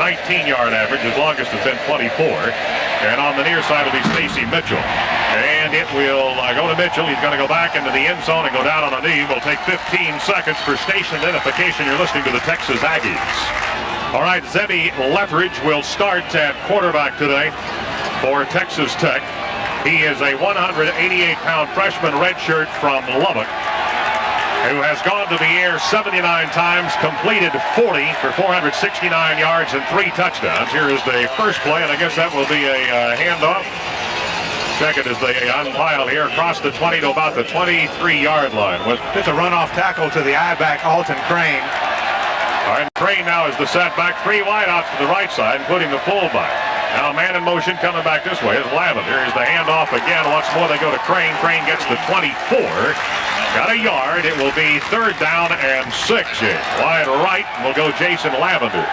19-yard average. His longest has been 24. And on the near side will be Stacy Mitchell. And it will go to Mitchell. He's going to go back into the end zone and go down on a knee. Will take 15 seconds for station identification. You're listening to the Texas Aggies. All right, Zebby Lethbridge will start at quarterback today for Texas Tech. He is a 188-pound freshman redshirt from Lubbock, who has gone to the air 79 times, completed 40 for 469 yards and 3 touchdowns. Here is the first play, and I guess that will be a handoff. Second is the unpile here across the 20 to about the 23-yard line. It's a runoff tackle to the I-back, Alton Crane. All right, Crane now is the setback. 3 wideouts to the right side, including the fullback. Now man in motion coming back this way is Lavender. Here's the handoff again. Once more they go to Crane. Crane gets the 24. Got a yard. It will be 3rd down and 6. Wide right will go Jason Lavender.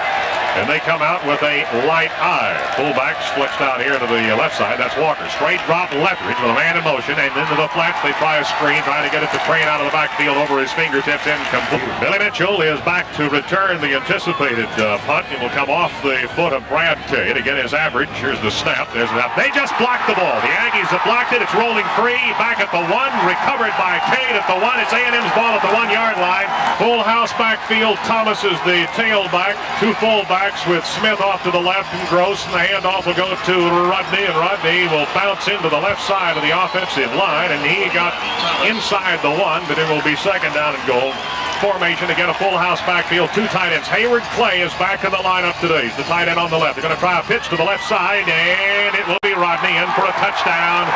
And they come out with a light eye. Fullback switched out here to the left side. That's Walker. Straight drop Lethbridge with a man in motion. And into the flats. They try a screen. Trying to get it to Crane out of the backfield over his fingertips. Incomplete. Billy Mitchell is back to return the anticipated punt. It will come off the foot of Brad Cade. Again, his average. Here's the snap. There's the snap. They just blocked the ball. The Aggies have blocked it. It's rolling free. Back at the 1. Recovered by Cade at the 1. It's A&M's ball at the 1-yard line. Full house backfield. Thomas is the tailback. 2 fullbacks with Smith off to the left and Gross, and the handoff will go to Rodney, and Rodney will bounce into the left side of the offensive line, and he got inside the 1, but it will be 2nd down and goal. Formation, again, a full house backfield, 2 tight ends. Hayward Clay is back in the lineup today. He's the tight end on the left. They're going to try a pitch to the left side, and it will be Rodney in for a touchdown.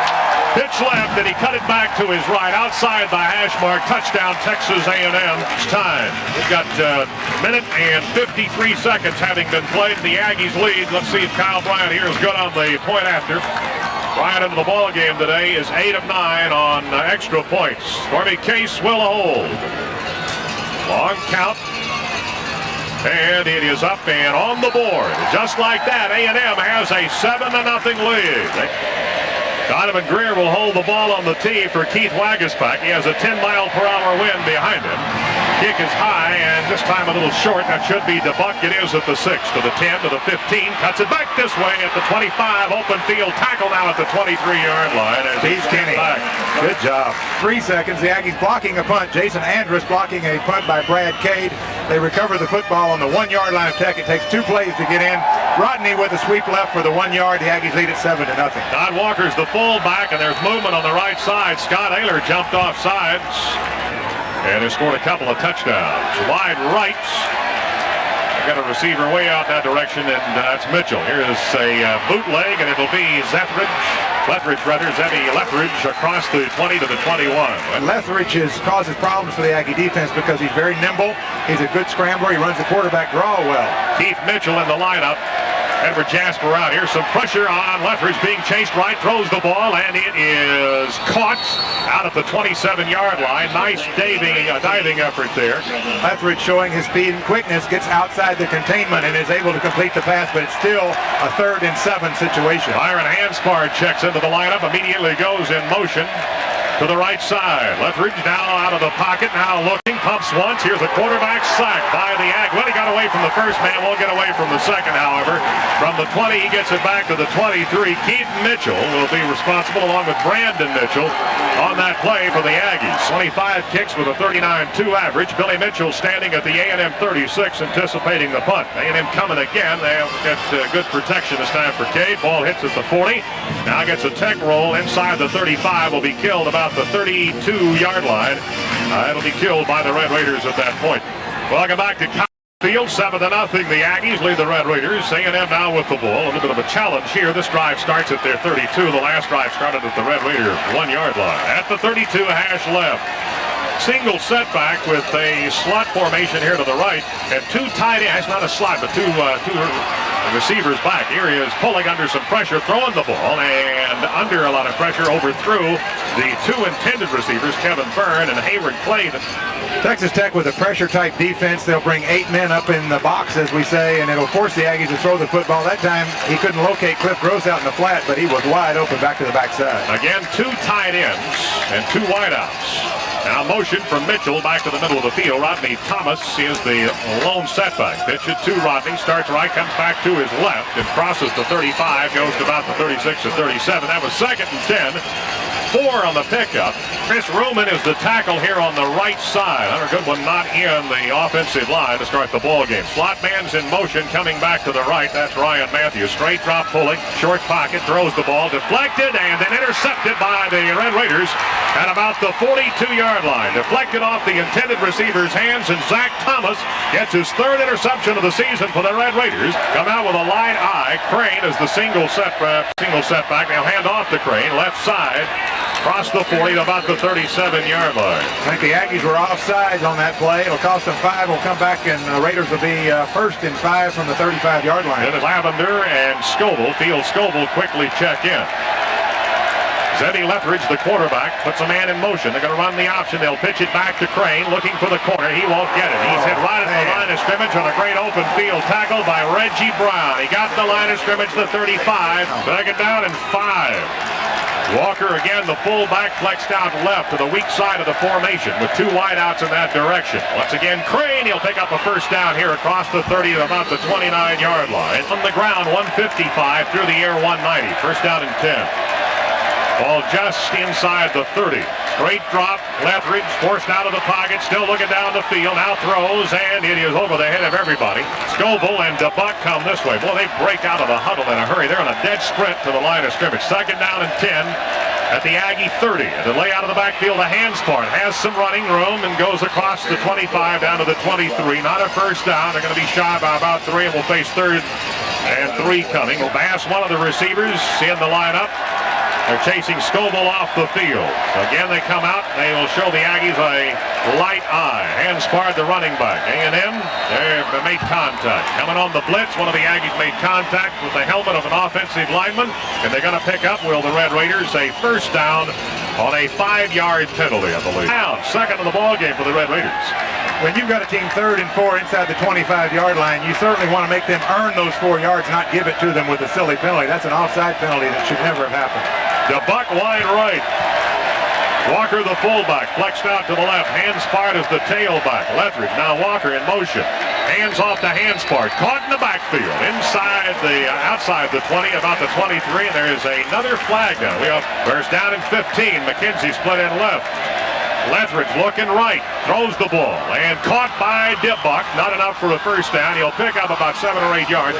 Pitch left, and he cut it back to his right, outside the hash mark. Touchdown, Texas A&M. It's time. We've got a minute and 53 seconds having been played. The Aggies lead. Let's see if Kyle Bryant here is good on the point after. Bryant into the ball game today is 8 of 9 on extra points. Stormy Case will hold. Long count. And it is up and on the board. Just like that, A&M has a 7-0 lead. Donovan Greer will hold the ball on the tee for Keith Waguespack. He has a 10-mile-per-hour wind behind him. Kick is high, and this time a little short. That should be DeBuck. It is at the 6, to the 10, to the 15. Cuts it back this way at the 25. Open field tackle now at the 23-yard line. Steve Kenny. Good job. 3 seconds. The Aggies blocking a punt. Jason Andrus blocking a punt by Brad Cade. They recover the football on the 1-yard line of Tech. It takes 2 plays to get in. Rodney with a sweep left for the 1 yard. The Aggies lead at 7-0. Todd Walker's the fullback, and there's movement on the right side. Scott Ayler jumped off sides and has scored a couple of touchdowns. Wide right. Got a receiver way out that direction, and that's Mitchell. Here is a bootleg, and it'll be Zebby Lethbridge across the 20 to the 21. Lethbridge causes problems for the Aggie defense because he's very nimble. He's a good scrambler. He runs the quarterback draw well. Keith Mitchell in the lineup. Edward Jasper out. Here's some pressure on Lethbridge, being chased right, throws the ball, and it is caught out at the 27-yard line. Nice diving effort there. Lethbridge showing his speed and quickness, gets outside the containment and is able to complete the pass, but it's still a 3rd and 7 situation. Byron Hanspard checks into the lineup, immediately goes in motion to the right side. Lethbridge now out of the pocket, now looking, pumps once. Here's a quarterback sack by the Ag. Well, he got away from the first man, won't get away from the second, however. From the 20, he gets it back to the 23. Keith Mitchell will be responsible, along with Brandon Mitchell, on that play for the Aggies. 25 kicks with a 39-2 average. Billy Mitchell standing at the A&M 36, anticipating the punt. A&M coming again. They'll get good protection this time for Cade. Ball hits at the 40. Now gets a tech roll inside the 35. Will be killed about the 32-yard line. It'll be killed by the Red Raiders at that point. Welcome back to Field, 7-0. The Aggies lead the Red Raiders. A&M now with the ball. A little bit of a challenge here. This drive starts at their 32. The last drive started at the Red Raider 1-yard line. At the 32, hash left. Single setback with a slot formation here to the right, and 2 tight ends. Not a slot, but two receivers back. Here he is pulling under some pressure, throwing the ball, and under a lot of pressure, overthrew the 2 intended receivers, Kevin Byrne and Hayward Clay. Texas Tech with a pressure-type defense. They'll bring 8 men up in the box, as we say, and it'll force the Aggies to throw the football. That time, he couldn't locate Cliff Gross out in the flat, but he was wide open back to the backside. Again, 2 tight ends and 2 wideouts. Now motion from Mitchell back to the middle of the field. Rodney Thomas is the lone setback. Pitch it to Rodney. Starts right, comes back to his left and crosses the 35. Goes to about the 36 or 37. That was 2nd and 10. 4 on the pickup. Chris Ruman is the tackle here on the right side. Hunter Goodwin not in the offensive line to start the ball game. Slot man's in motion coming back to the right. That's Ryan Matthews. Straight drop pulling. Short pocket. Throws the ball. Deflected and then intercepted by the Red Raiders at about the 42-yard line. Deflected off the intended receiver's hands, and Zach Thomas gets his 3rd interception of the season for the Red Raiders. Come out with a light eye. Crane is the single setback. They'll hand off to Crane. Left side. Across the 40 to about the 37-yard line. I think the Aggies were offsides on that play. It'll cost them 5. Will come back, and the Raiders will be 1st and 5 from the 35-yard line. Then Lavender and Scoville. Field Scoville quickly check in. Zebby Lethridge, the quarterback, puts a man in motion. They're going to run the option. They'll pitch it back to Crane, looking for the corner. He won't get it. He's hit right at the line of scrimmage on a great open field tackle by Reggie Brown. He got the line of scrimmage to the 35. 2nd down and 5. Walker again, the fullback, flexed out left to the weak side of the formation with 2 wideouts in that direction. Once again, Crane, he'll pick up a 1st down here across the 30 to about the 29-yard line. On the ground, 155, through the air, 190. 1st down and 10. Ball just inside the 30. Straight drop. Lethridge forced out of the pocket. Still looking down the field. Now throws, and it is over the head of everybody. Scoville and DeBuck come this way. Boy, they break out of the huddle in a hurry. They're on a dead sprint to the line of scrimmage. 2nd down and 10 at the Aggie 30. The lay out of the backfield, the Hanspart has some running room and goes across the 25 down to the 23. Not a 1st down. They're going to be shy by about 3 and will face 3rd and 3 coming. Will pass one of the receivers in the lineup. They're chasing Scoville off the field. Again, they come out. They will show the Aggies a light eye. Hanspard, the running back. A&M, they've made contact. Coming on the blitz, one of the Aggies made contact with the helmet of an offensive lineman, and they're going to pick up, will the Red Raiders, a 1st down on a 5-yard penalty, I believe. Now, 2nd of the ball game for the Red Raiders. When you've got a team 3rd and 4 inside the 25-yard line, you certainly want to make them earn those 4 yards, not give it to them with a silly penalty. That's an offside penalty that should never have happened. DeBuck wide right. Walker the fullback, flexed out to the left. Hanspart is the tailback. Lethridge, now Walker in motion. Hands off to Hanspart, caught in the backfield. Outside the 20, about the 23, and there is another flag now. Where's down in 15. McKenzie split in left. Lethridge looking right, throws the ball, and caught by DeBuck. Not enough for a 1st down. He'll pick up about 7 or 8 yards.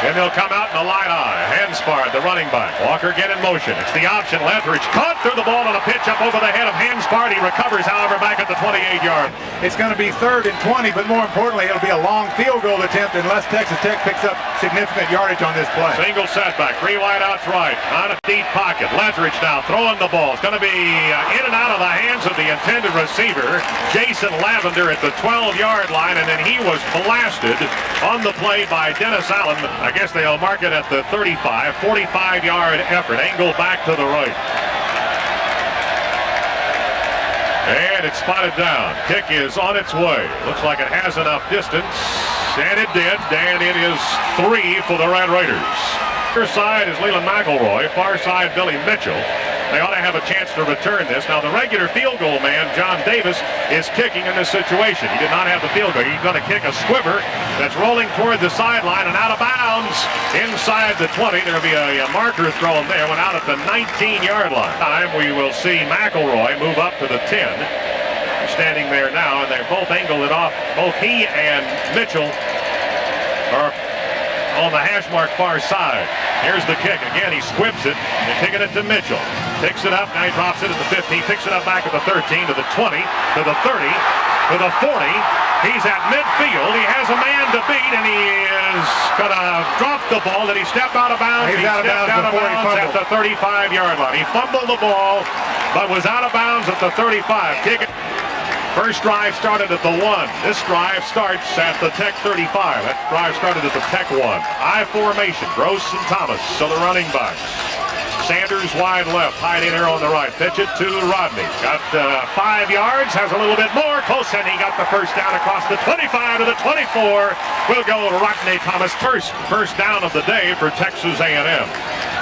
Then they'll come out in a light eye. Hanspard, the running back. Walker get in motion. It's the option. Lethridge caught through the ball on a pitch up over the head of Hanspard. He recovers, however, back at the 28-yard. It's going to be 3rd and 20, but more importantly, it'll be a long field goal attempt unless Texas Tech picks up significant yardage on this play. Single setback. 3 wideouts right. On a deep pocket. Lethridge now throwing the ball. It's going to be in and out of the hands of the intended receiver, Jason Lavender, at the 12-yard line, and then he was blasted on the play by Dennis Allen. I guess they'll mark it at the 35, 45-yard effort. Angle back to the right. And it's spotted down. Kick is on its way. Looks like it has enough distance, and it did, and it is 3 for the Red Raiders. Far side is Leland McElroy, far side Billy Mitchell. They ought to have a chance to return this. Now, the regular field goal man, John Davis, is kicking in this situation. He did not have the field goal. He's going to kick a squibber that's rolling toward the sideline and out of bounds inside the 20. There'll be a marker thrown there. Went out at the 19-yard line. We will see McElroy move up to the 10. Standing there now, and they're both angled it off. Both he and Mitchell are on the hash mark far side. Here's the kick. Again, he squibs it. They're kicking it to Mitchell. Picks it up. Now he drops it at the 15. Picks it up back at the 13, to the 20, to the 30, to the 40. He's at midfield. He has a man to beat, and he is going to drop the ball. Did he step out of bounds? He's out of bounds before he fumbled at the 35-yard line. He fumbled the ball, but was out of bounds at the 35. Kick it. First drive started at the 1. This drive starts at the Tech 35. That drive started at the Tech 1. I formation. Gross and Thomas, so the running backs. Sanders wide left, tight in here on the right. Pitch it to Rodney. Got 5 yards, has a little bit more. Close, and he got the 1st down across the 25 to the 24. We'll go to Rodney Thomas first down of the day for Texas A&M.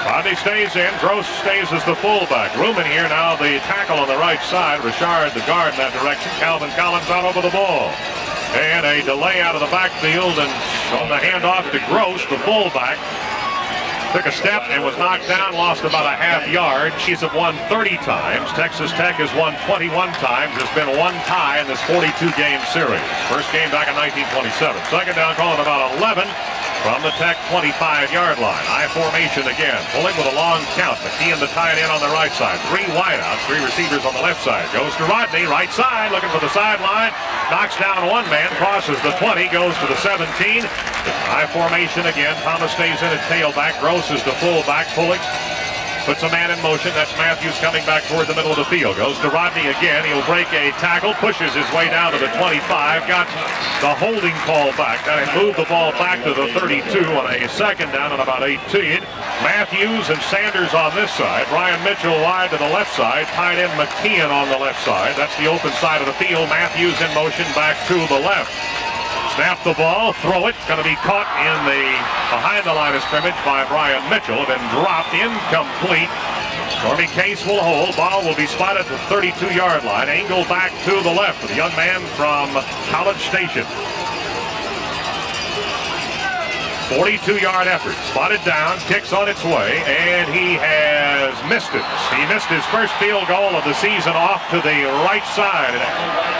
Rodney stays in. Gross stays as the fullback. Room in here now. The tackle on the right side. Richard, the guard in that direction. Calvin Collins out over the ball. And a delay out of the backfield, and on the handoff to Gross, the fullback. Took a step and was knocked down, lost about a half yard. Chiefs have won 30 times. Texas Tech has won 21 times. There's been one tie in this 42-game series. First game back in 1927. Second down call at about 11 from the Tech 25-yard line. I formation again. Pulling with a long count. McKeon the tight end on the right side. Three wideouts, three receivers on the left side. Goes to Rodney, right side, looking for the sideline. Knocks down one man, crosses the 20, goes to the 17. I formation again. Thomas stays in at tailback. Gross is the fullback, pulling. Puts a man in motion. That's Matthews coming back toward the middle of the field. Goes to Rodney again. He'll break a tackle. Pushes his way down to the 25. Got the holding call back. Got him move the ball back to the 32 on a second down and about 18. Matthews and Sanders on this side. Brian Mitchell wide to the left side. Tight end McKeon on the left side. That's the open side of the field. Matthews in motion back to the left. Snap the ball, throw it, going to be caught in the behind the line of scrimmage by Brian Mitchell, then dropped incomplete. Stormy Case will hold. Ball will be spotted at the 32-yard line. Angle back to the left for the young man from College Station. 42-yard effort. Spotted down, kicks on its way, and he has missed it. He missed his first field goal of the season off to the right side.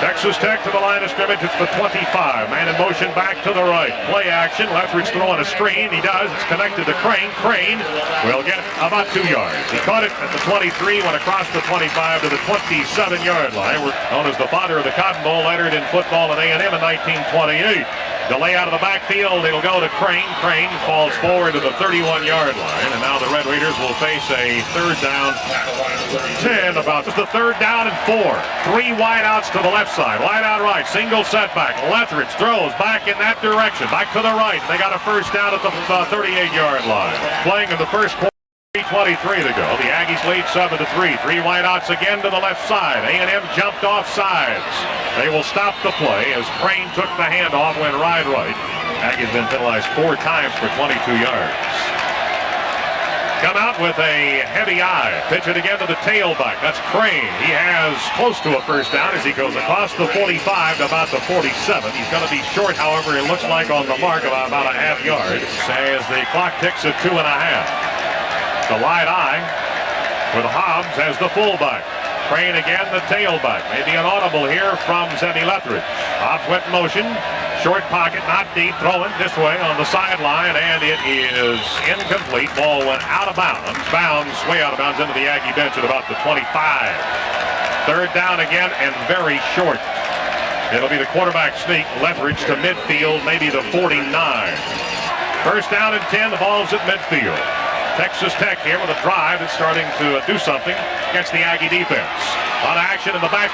Texas Tech to the line of scrimmage. It's the 25. Man in motion back to the right. Play action. Lethbridge throwing a screen. He does. It's connected to Crane. Crane will get about 2 yards. He caught it at the 23, went across the 25 to the 27-yard line. We're known as the father of the Cotton Bowl, lettered in football at A&M in 1928. Delay out of the backfield. It'll go to Crane. Crane falls forward to the 31-yard line. And now the Red Raiders will face a third down 10, about just a third down and 4. Three wideouts to the left side. Wide out right. Single setback. Lethbridge throws back in that direction. Back to the right. They got a first down at the 38-yard line. Playing in the first quarter. 3:23 to go. The Aggies lead 7-3. Three wideouts again to the left side. A&M jumped off sides. They will stop the play as Crane took the handoff, went right. Aggies been penalized 4 times for 22 yards. Come out with a heavy eye. Pitch it again to the tailback. That's Crane. He has close to a first down as he goes across the 45 to about the 47. He's going to be short, however, it looks like on the mark of about a half yard as the clock ticks at 2.5. The wide eye with Hobbs as the fullback. Crane again, the tailback. Maybe an audible here from Zebby Lethbridge. Hobbs went in motion. Short pocket, not deep. Throwing this way on the sideline, and it is incomplete. Ball went out of bounds. Bounds way out of bounds into the Aggie bench at about the 25. Third down again and very short. It'll be the quarterback sneak. Lethbridge to midfield, maybe the 49. First down and 10. The ball's at midfield. Texas Tech here with a drive that's starting to do something against the Aggie defense. A lot of action in the back.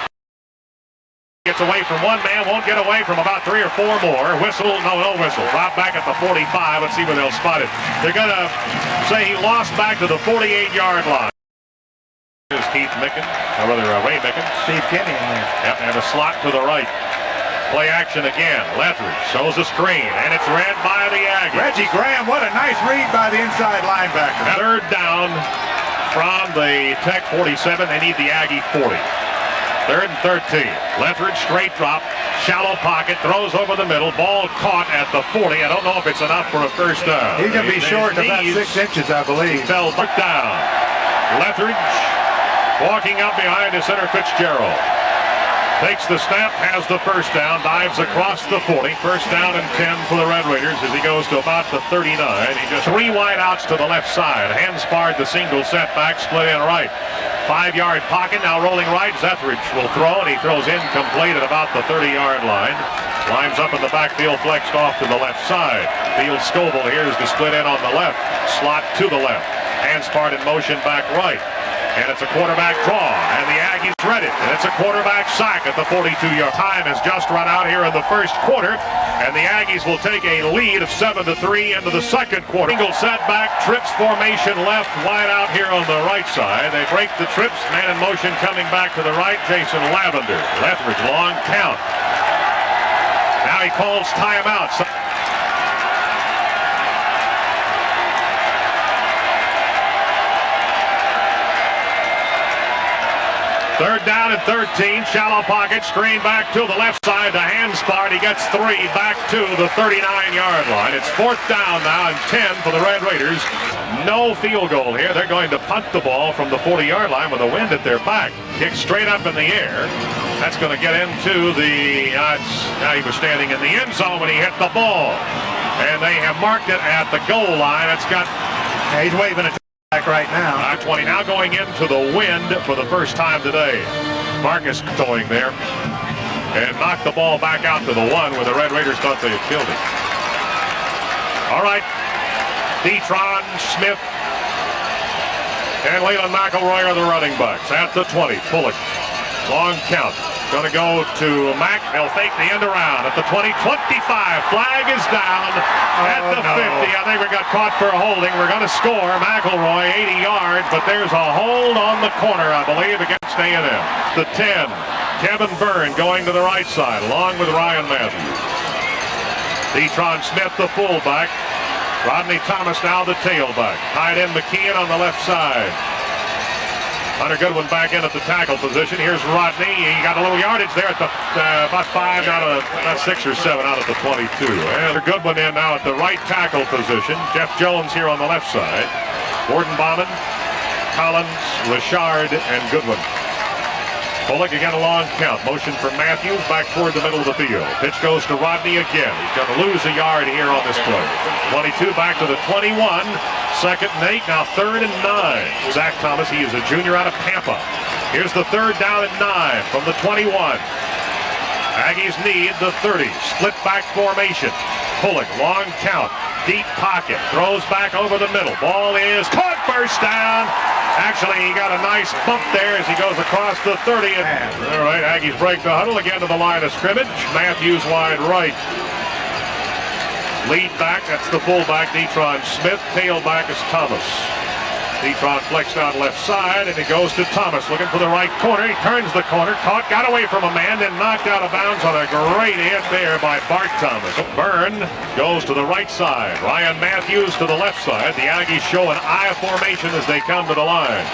Gets away from one man, won't get away from about 3 or 4 more. Whistle, no whistle. Drop back at the 45. Let's see where they'll spot it. They're going to say he lost back to the 48-yard line. Here's Keith Mickens, or rather Ray Mickens. Steve Kenny in there. Yep, and a slot to the right. Play action again. Lethbridge shows a screen, and it's read by the Aggies. Reggie Graham, what a nice read by the inside linebacker. Third down from the Tech 47. They need the Aggie 40. Third and 13. Lethbridge straight drop, shallow pocket, throws over the middle. Ball caught at the 40. I don't know if it's enough for a first down. He's going to be short about 6 inches, I believe. He fell back down. Lethbridge walking up behind his center Fitzgerald. Takes the snap, has the first down, dives across the 40. First down and 10 for the Red Raiders as he goes to about the 39. He just 3 wideouts to the left side. Hands barred the single setback, split in right. 5-yard pocket, now rolling right. Lethbridge will throw, and he throws incomplete at about the 30-yard line. Lines up in the backfield, flexed off to the left side. Field Scoville here is to split in on the left. Slot to the left. Hands barred in motion back right. And it's a quarterback draw, and the Aggies read it. And it's a quarterback sack at the 42-yard. Time has just run out here in the first quarter, and the Aggies will take a lead of 7-3 into the second quarter. Single setback, trips formation left, wide out here on the right side. They break the trips, man in motion coming back to the right, Jason Lavender. Lethbridge, long count. Now he calls timeout. Third down and 13. Shallow pocket. Screen back to the left side to Hanspard. He gets 3 back to the 39-yard line. It's 4th down now and 10 for the Red Raiders. No field goal here. They're going to punt the ball from the 40-yard line with the wind at their back. Kick straight up in the air. That's going to get into the... now he was standing in the end zone when he hit the ball. And they have marked it at the goal line. It's got... Yeah, he's waving it back right now. 20 now going into the wind for the first time today. Marcus towing there. And knocked the ball back out to the 1 where the Red Raiders thought they had killed it. All right. Detron, Smith, and Leland McElroy are the running backs. At the 20, Pullock. Long count. Going to go to Mack. They'll fake the end around at the 20, 25. Flag is down at the 50. I think we got caught for a holding. We're going to score. McElroy 80 yards, but there's a hold on the corner, I believe, against A&M. The 10, Kevin Byrne going to the right side, along with Ryan Matthews. Detron Smith, the fullback. Rodney Thomas now the tailback. Tight end McKeon on the left side. Hunter Goodwin back in at the tackle position. Here's Rodney. He got a little yardage there at the about 5 out of 6 or 7 out of the 22. And Goodwin in now at the right tackle position. Jeff Jones here on the left side. Gordon Bauman, Collins, Richard, and Goodwin. Pullock again a long count. Motion for Matthews back toward the middle of the field. Pitch goes to Rodney again. He's going to lose a yard here on this play. 22 back to the 21. 2nd and 8. Now 3rd and 9. Zach Thomas, he is a junior out of Tampa. Here's the 3rd down and 9 from the 21. Aggies need the 30. Split back formation. Pullock, long count. Deep pocket. Throws back over the middle. Ball is caught. First down. Actually, he got a nice bump there as he goes across the 30. All right, Aggies break the huddle again to the line of scrimmage. Matthews wide right. Lead back, that's the fullback, Detron Smith. Tailback is Thomas. Detron flexed out left side, and it goes to Thomas, looking for the right corner. He turns the corner, caught, got away from a man, then knocked out of bounds on a great hit there by Bart Thomas. Byrne goes to the right side. Ryan Matthews to the left side. The Aggies show an I formation as they come to the line.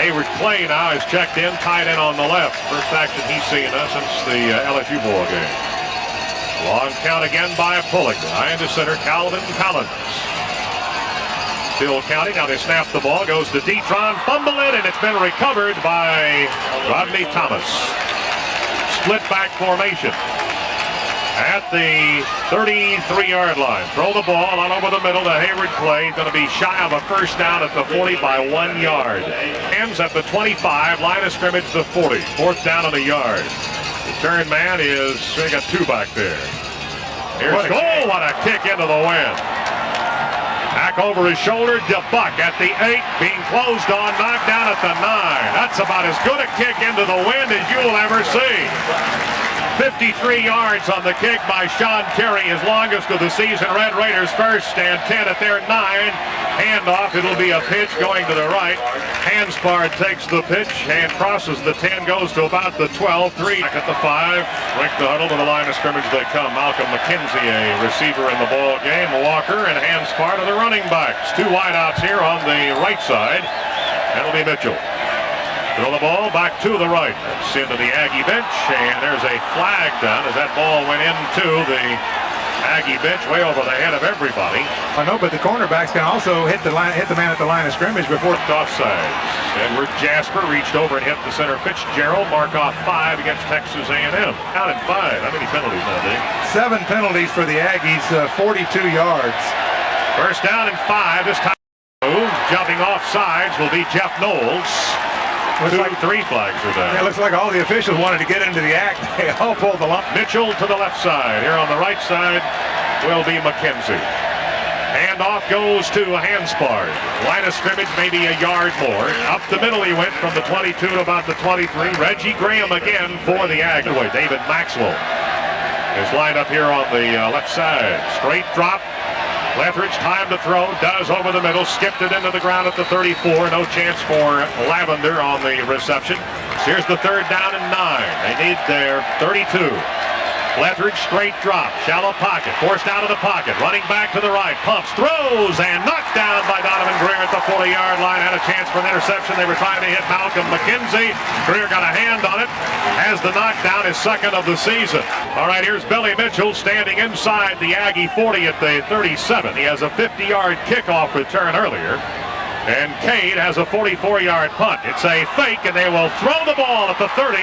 Hayward Clay now is checked in, tight end on the left. First action he's seen since the LSU ball game. Long count again by Pullock. Behind the center, Calvin Collins. Still counting. Now they snap the ball. Goes to Detron. Fumble it, and it's been recovered by Rodney Thomas. Split back formation. At the 33-yard line. Throw the ball on over the middle to Hayward Clay. Going to be shy of a first down at the 40 by 1 yard. Ends at the 25. Line of scrimmage the 40. 4th down on a yard. Return man is, they got 2 back there. Here's, what a kick into the wind. Back over his shoulder, DeBuck at the 8, being closed on, knocked down at the 9. That's about as good a kick into the wind as you'll ever see. 53 yards on the kick by Sean Terry, his longest of the season. Red Raiders first and 10 at their 9. Handoff, it'll be a pitch going to the right. Hanspard takes the pitch and crosses the 10, goes to about the 12. 3 back at the 5. Break the huddle to the line of scrimmage they come. Malcolm McKenzie, a receiver in the ball game. Walker and Hanspard are the running backs. 2 wideouts here on the right side. That'll be Mitchell. Throw the ball back to the right. It's into the Aggie bench, and there's a flag down as that ball went into the Aggie bench, way over the head of everybody. I know, but the cornerbacks can also hit the man at the line of scrimmage before offside. Edward Jasper reached over and hit the center. Fitzgerald mark off 5 against Texas A&M. Out at 5. How many penalties now, Dave? 7 penalties for the Aggies, 42 yards. First down and 5. This time jumping off sides will be Jeff Knowles. 3 flags are down. It looks like all the officials wanted to get into the act. They all pulled the line. Mitchell to the left side. Here on the right side will be McKenzie. Handoff goes to Hanspard. Line of scrimmage maybe a yard more. Up the middle he went from the 22 to about the 23. Reggie Graham again for the Aggies. David Maxwell is lined up here on the left side. Straight drop. Leftridge, time to throw, does over the middle, skipped it into the ground at the 34. No chance for Lavender on the reception. Here's the 3rd down and 9. They need their 32. Lethridge straight drop, shallow pocket, forced out of the pocket, running back to the right, pumps, throws, and knocked down by Donovan Greer at the 40-yard line. Had a chance for an interception. They were trying to hit Malcolm McKenzie. Greer got a hand on it as the knockdown is second of the season. All right, here's Billy Mitchell standing inside the Aggie 40 at the 37. He has a 50-yard kickoff return earlier. And Cade has a 44-yard punt. It's a fake, and they will throw the ball at the 30.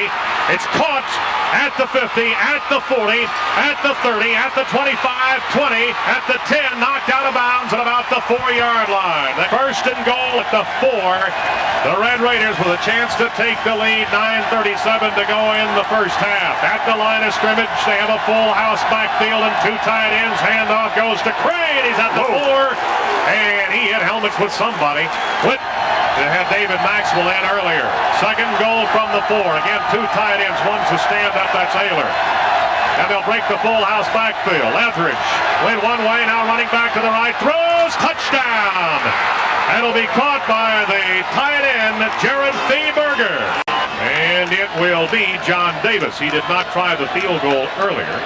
It's caught at the 50, at the 40, at the 30, at the 25, 20, at the 10, knocked out of bounds at about the 4-yard line. The first and goal at the 4. The Red Raiders with a chance to take the lead. 9:37 to go in the first half. At the line of scrimmage, they have a full house backfield and 2 tight ends. Handoff goes to Crane. He's at the 4, and he hit helmets with somebody. They had David Maxwell in earlier. Second goal from the 4. Again, 2 tight ends. One's a stand-up. That's Ayler. And they'll break the full house backfield. Etheridge went one way, now running back to the right. Throws. Touchdown. That'll be caught by the tight end, Jared Thieberger. And it will be John Davis. He did not try the field goal earlier,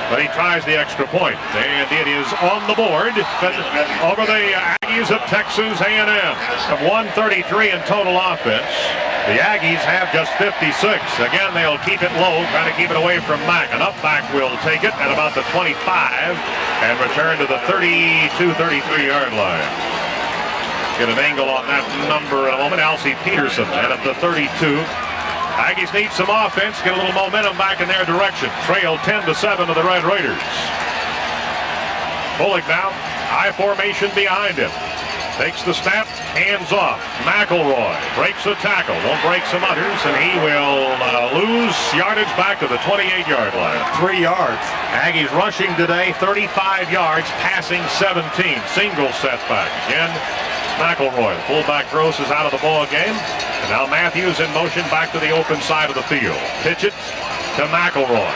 but he tries the extra point, and it is on the board over the Aggies of Texas A&M. Of 133 in total offense, the Aggies have just 56. Again, they'll keep it low, trying to keep it away from Mack. An up back will take it at about the 25 and return to the 32-33-yard line. Get an angle on that number in a moment. Alcee Peterson and at the 32. Aggies need some offense, get a little momentum back in their direction. Trail 10-7 to the Red Raiders. Bullock now, high formation behind him. Takes the snap, hands off. McElroy breaks the tackle, won't break some others, and he will lose yardage back to the 28-yard line. 3 yards. Aggies rushing today, 35 yards, passing 17. Single setback. Again, McElroy, the fullback Gross is out of the ball game. And now Matthews in motion back to the open side of the field. Pitch it to McElroy.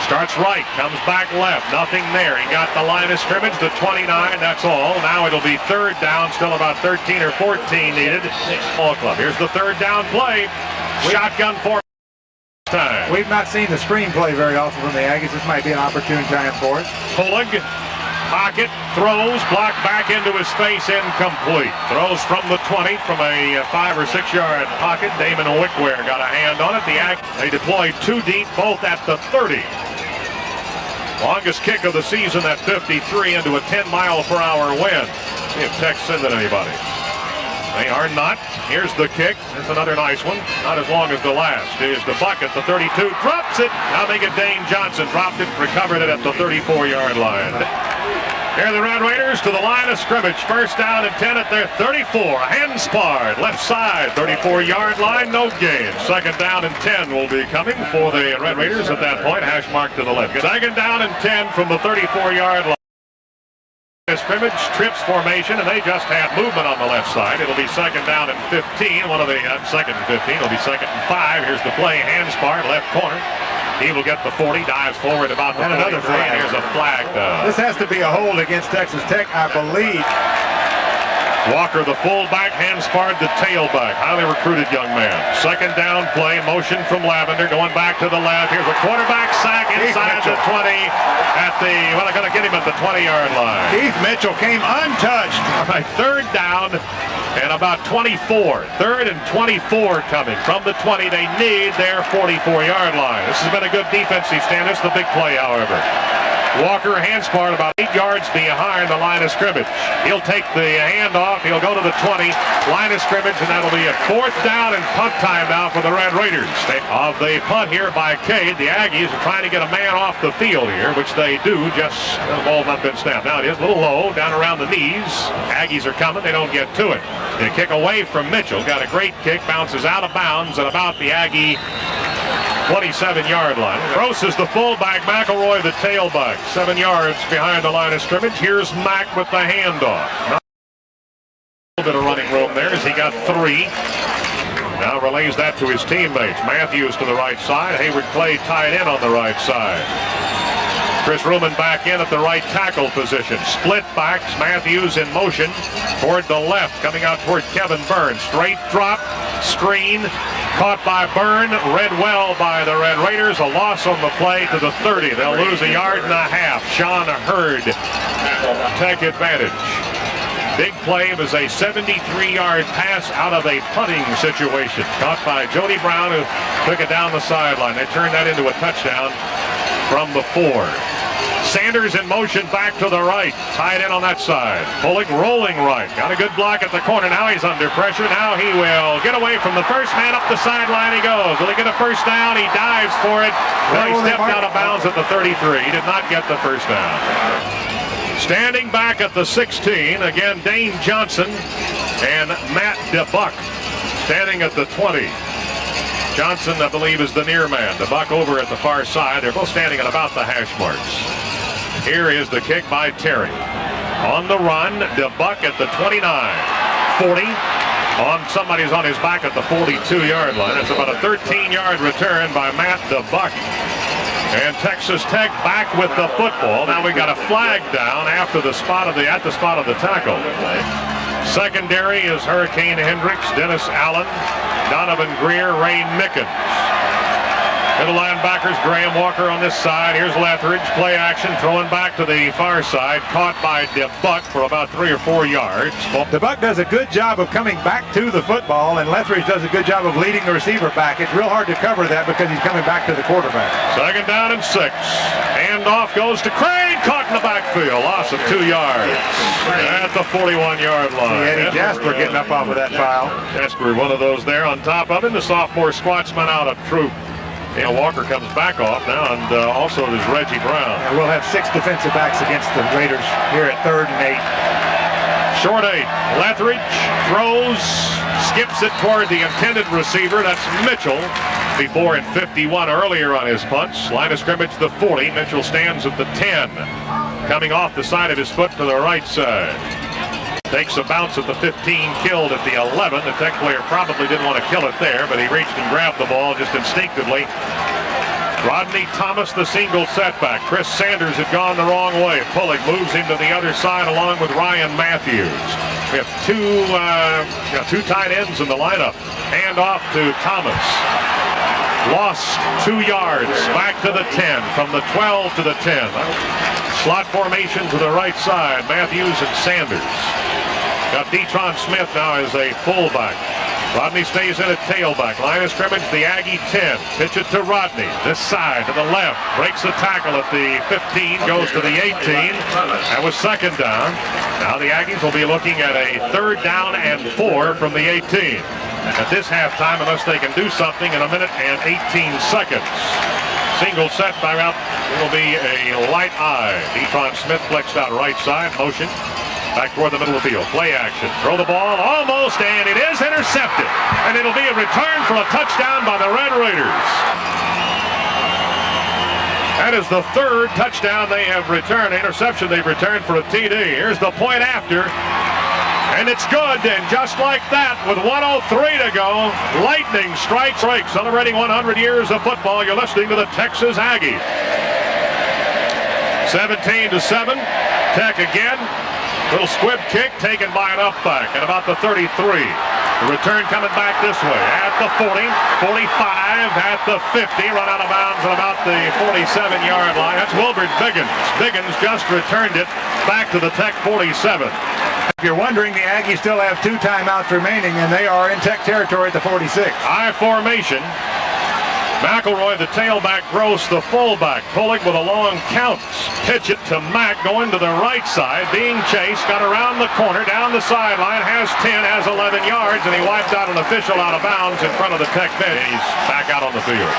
Starts right, comes back left. Nothing there. He got the line of scrimmage to 29. That's all. Now it'll be third down. Still about 13 or 14 needed. Ball club. Here's the third down play. Shotgun for time. We've not seen the screenplay very often from the Aggies. This might be an opportune time for it. Pullig. Pocket, throws, blocked back into his face, incomplete. Throws from the 20, from a 5 or 6 yard pocket. Damon Wickware got a hand on it. They deployed 2 deep, both at the 30. Longest kick of the season at 53 into a 10-mile-per-hour wind. See if Tech sending anybody. They are not. Here's the kick. That's another nice one. Not as long as the last. Here's the bucket. The 32 drops it. Now they get Dane Johnson. Dropped it, recovered it at the 34-yard line. Here are the Red Raiders to the line of scrimmage. First down and 10 at their 34. Henspard, left side, 34-yard line, no gain. Second down and 10 will be coming for the Red Raiders at that point. Hash mark to the left. Second down and 10 from the 34-yard line. Scrimmage, trips formation, and they just had movement on the left side. It'll be second down and 15. One of the second and 15. It'll be second and 5. Here's the play. Henspard, left corner. He will get the 40, dives forward about the 43, another flag. Here's a flag. This has to be a hold against Texas Tech, I believe. Walker, the fullback, Henspard, the tailback. Highly recruited young man. Second down play, motion from Lavender, going back to the left. Here's a quarterback sack inside the 20 at the, well, they're going to get him at the 20-yard line. Keith Mitchell came untouched. All right, third down and about 24. Third and 24 coming from the 20. They need their 44-yard line. This has been a good defensive stand. This is the big play, however. Walker, Henspard about 8 yards behind the line of scrimmage. He'll take the handoff. He'll go to the 20, line of scrimmage, and that'll be a fourth down and punt time now for the Red Raiders. Of the punt here by Cade, the Aggies are trying to get a man off the field here, which they do. Just the ball's not been snapped. Now it is a little low, down around the knees. Aggies are coming. They don't get to it. They kick away from Mitchell. Got a great kick, bounces out of bounds at about the Aggie 27-yard line. Gross is the fullback, McElroy the tailback. 7 yards behind the line of scrimmage. Here's Mack with the handoff. A little bit of running room there as he got 3. Now relays that to his teammates. Matthews to the right side. Hayward Clay tied in on the right side. Chris Ruman back in at the right tackle position. Split backs, Matthews in motion toward the left, coming out toward Kevin Burns. Straight drop, screen, Caught by Byrne, read well by the Red Raiders. A loss on the play to the 30. They'll lose 1.5 yards. Sean Hurd, Tech advantage. Big play was a 73-yard pass out of a punting situation. Caught by Jody Brown, who took it down the sideline. They turned that into a touchdown from the 4. Sanders in motion back to the right. Tied in on that side. Pulling, rolling right. Got a good block at the corner. Now he's under pressure. Now he will get away from the first man. Up the sideline he goes. Will he get a first down? He dives for it. Well, he stepped out of bounds at the 33. He did not get the first down. Standing back at the 16, again, Dane Johnson and Matt DeBuck standing at the 20. Johnson, I believe, is the near man. DeBuck over at the far side. They're both standing at about the hash marks. Here is the kick by Terry. On the run, DeBuck at the 29. 40. Somebody's on his back at the 42-yard line. It's about a 13-yard return by Matt DeBuck. And Texas Tech back with the football. Now we got a flag down after the spot of the tackle. Secondary is Hurricane Hendricks, Dennis Allen, Donovan Greer, Ray Mickens. Middle linebackers, Graham Walker on this side. Here's Lethridge, play action, throwing back to the far side. Caught by DeBuck for about 3 or 4 yards. DeBuck does a good job of coming back to the football, and Lethridge does a good job of leading the receiver back. It's real hard to cover that because he's coming back to the quarterback. Second down and 6. Handoff goes to Crane. Caught in the backfield. Loss of 2 yards at the 41-yard line. See Eddie Jasper getting up off of that foul. Jasper, one of those there on top of him. The sophomore squatsman out of Troop. Walker comes back off now, and also there's Reggie Brown. And we'll have 6 defensive backs against the Raiders here at 3rd and 8. Short 8. Lethridge throws, skips it toward the intended receiver. That's Mitchell. Before in 51 earlier on his punch. Line of scrimmage the 40. Mitchell stands at the 10. Coming off the side of his foot to the right side. Takes a bounce at the 15, killed at the 11. The Tech player probably didn't want to kill it there, but he reached and grabbed the ball just instinctively. Rodney Thomas, the single setback. Chris Sanders had gone the wrong way. Pulling moves him to the other side along with Ryan Matthews. We have two tight ends in the lineup. Hand off to Thomas. Lost 2 yards. Back to the 10. From the 12 to the 10. Slot formation to the right side. Matthews and Sanders. Got Detron Smith now as a fullback. Rodney stays in at tailback. Line of scrimmage, the Aggie 10. Pitch it to Rodney. This side to the left. Breaks the tackle at the 15. Goes to the 18. That was second down. Now the Aggies will be looking at a 3rd down and 4 from the 18. At this halftime, unless they can do something in 1 minute and 18 seconds. Single setback out. It'll be a light eye. Detron Smith flexed out right side. Motion. Back toward the middle of the field. Play action. Throw the ball almost, and it is intercepted. And it'll be a return for a touchdown by the Red Raiders. That is the 3rd touchdown they have returned. Interception they've returned for a TD. Here's the point after. And it's good, and just like that, with 1:03 to go, lightning strikes right. Celebrating 100 years of football, you're listening to the Texas Aggies. 17-7, Tech again. Little squib kick taken by an upback at about the 33. The return coming back this way at the 40, 45, at the 50. Run out of bounds at about the 47-yard line. That's Wilbert Biggins. Biggins just returned it back to the Tech 47. If you're wondering, the Aggies still have 2 timeouts remaining, and they are in Tech territory at the 46. I formation. McElroy, the tailback, Gross, the fullback, pulling with a long count. Pitch it to Mack, going to the right side, being chased, got around the corner, down the sideline, has 10, has 11 yards, and he wiped out an official out of bounds in front of the Tech bench. He's back out on the field.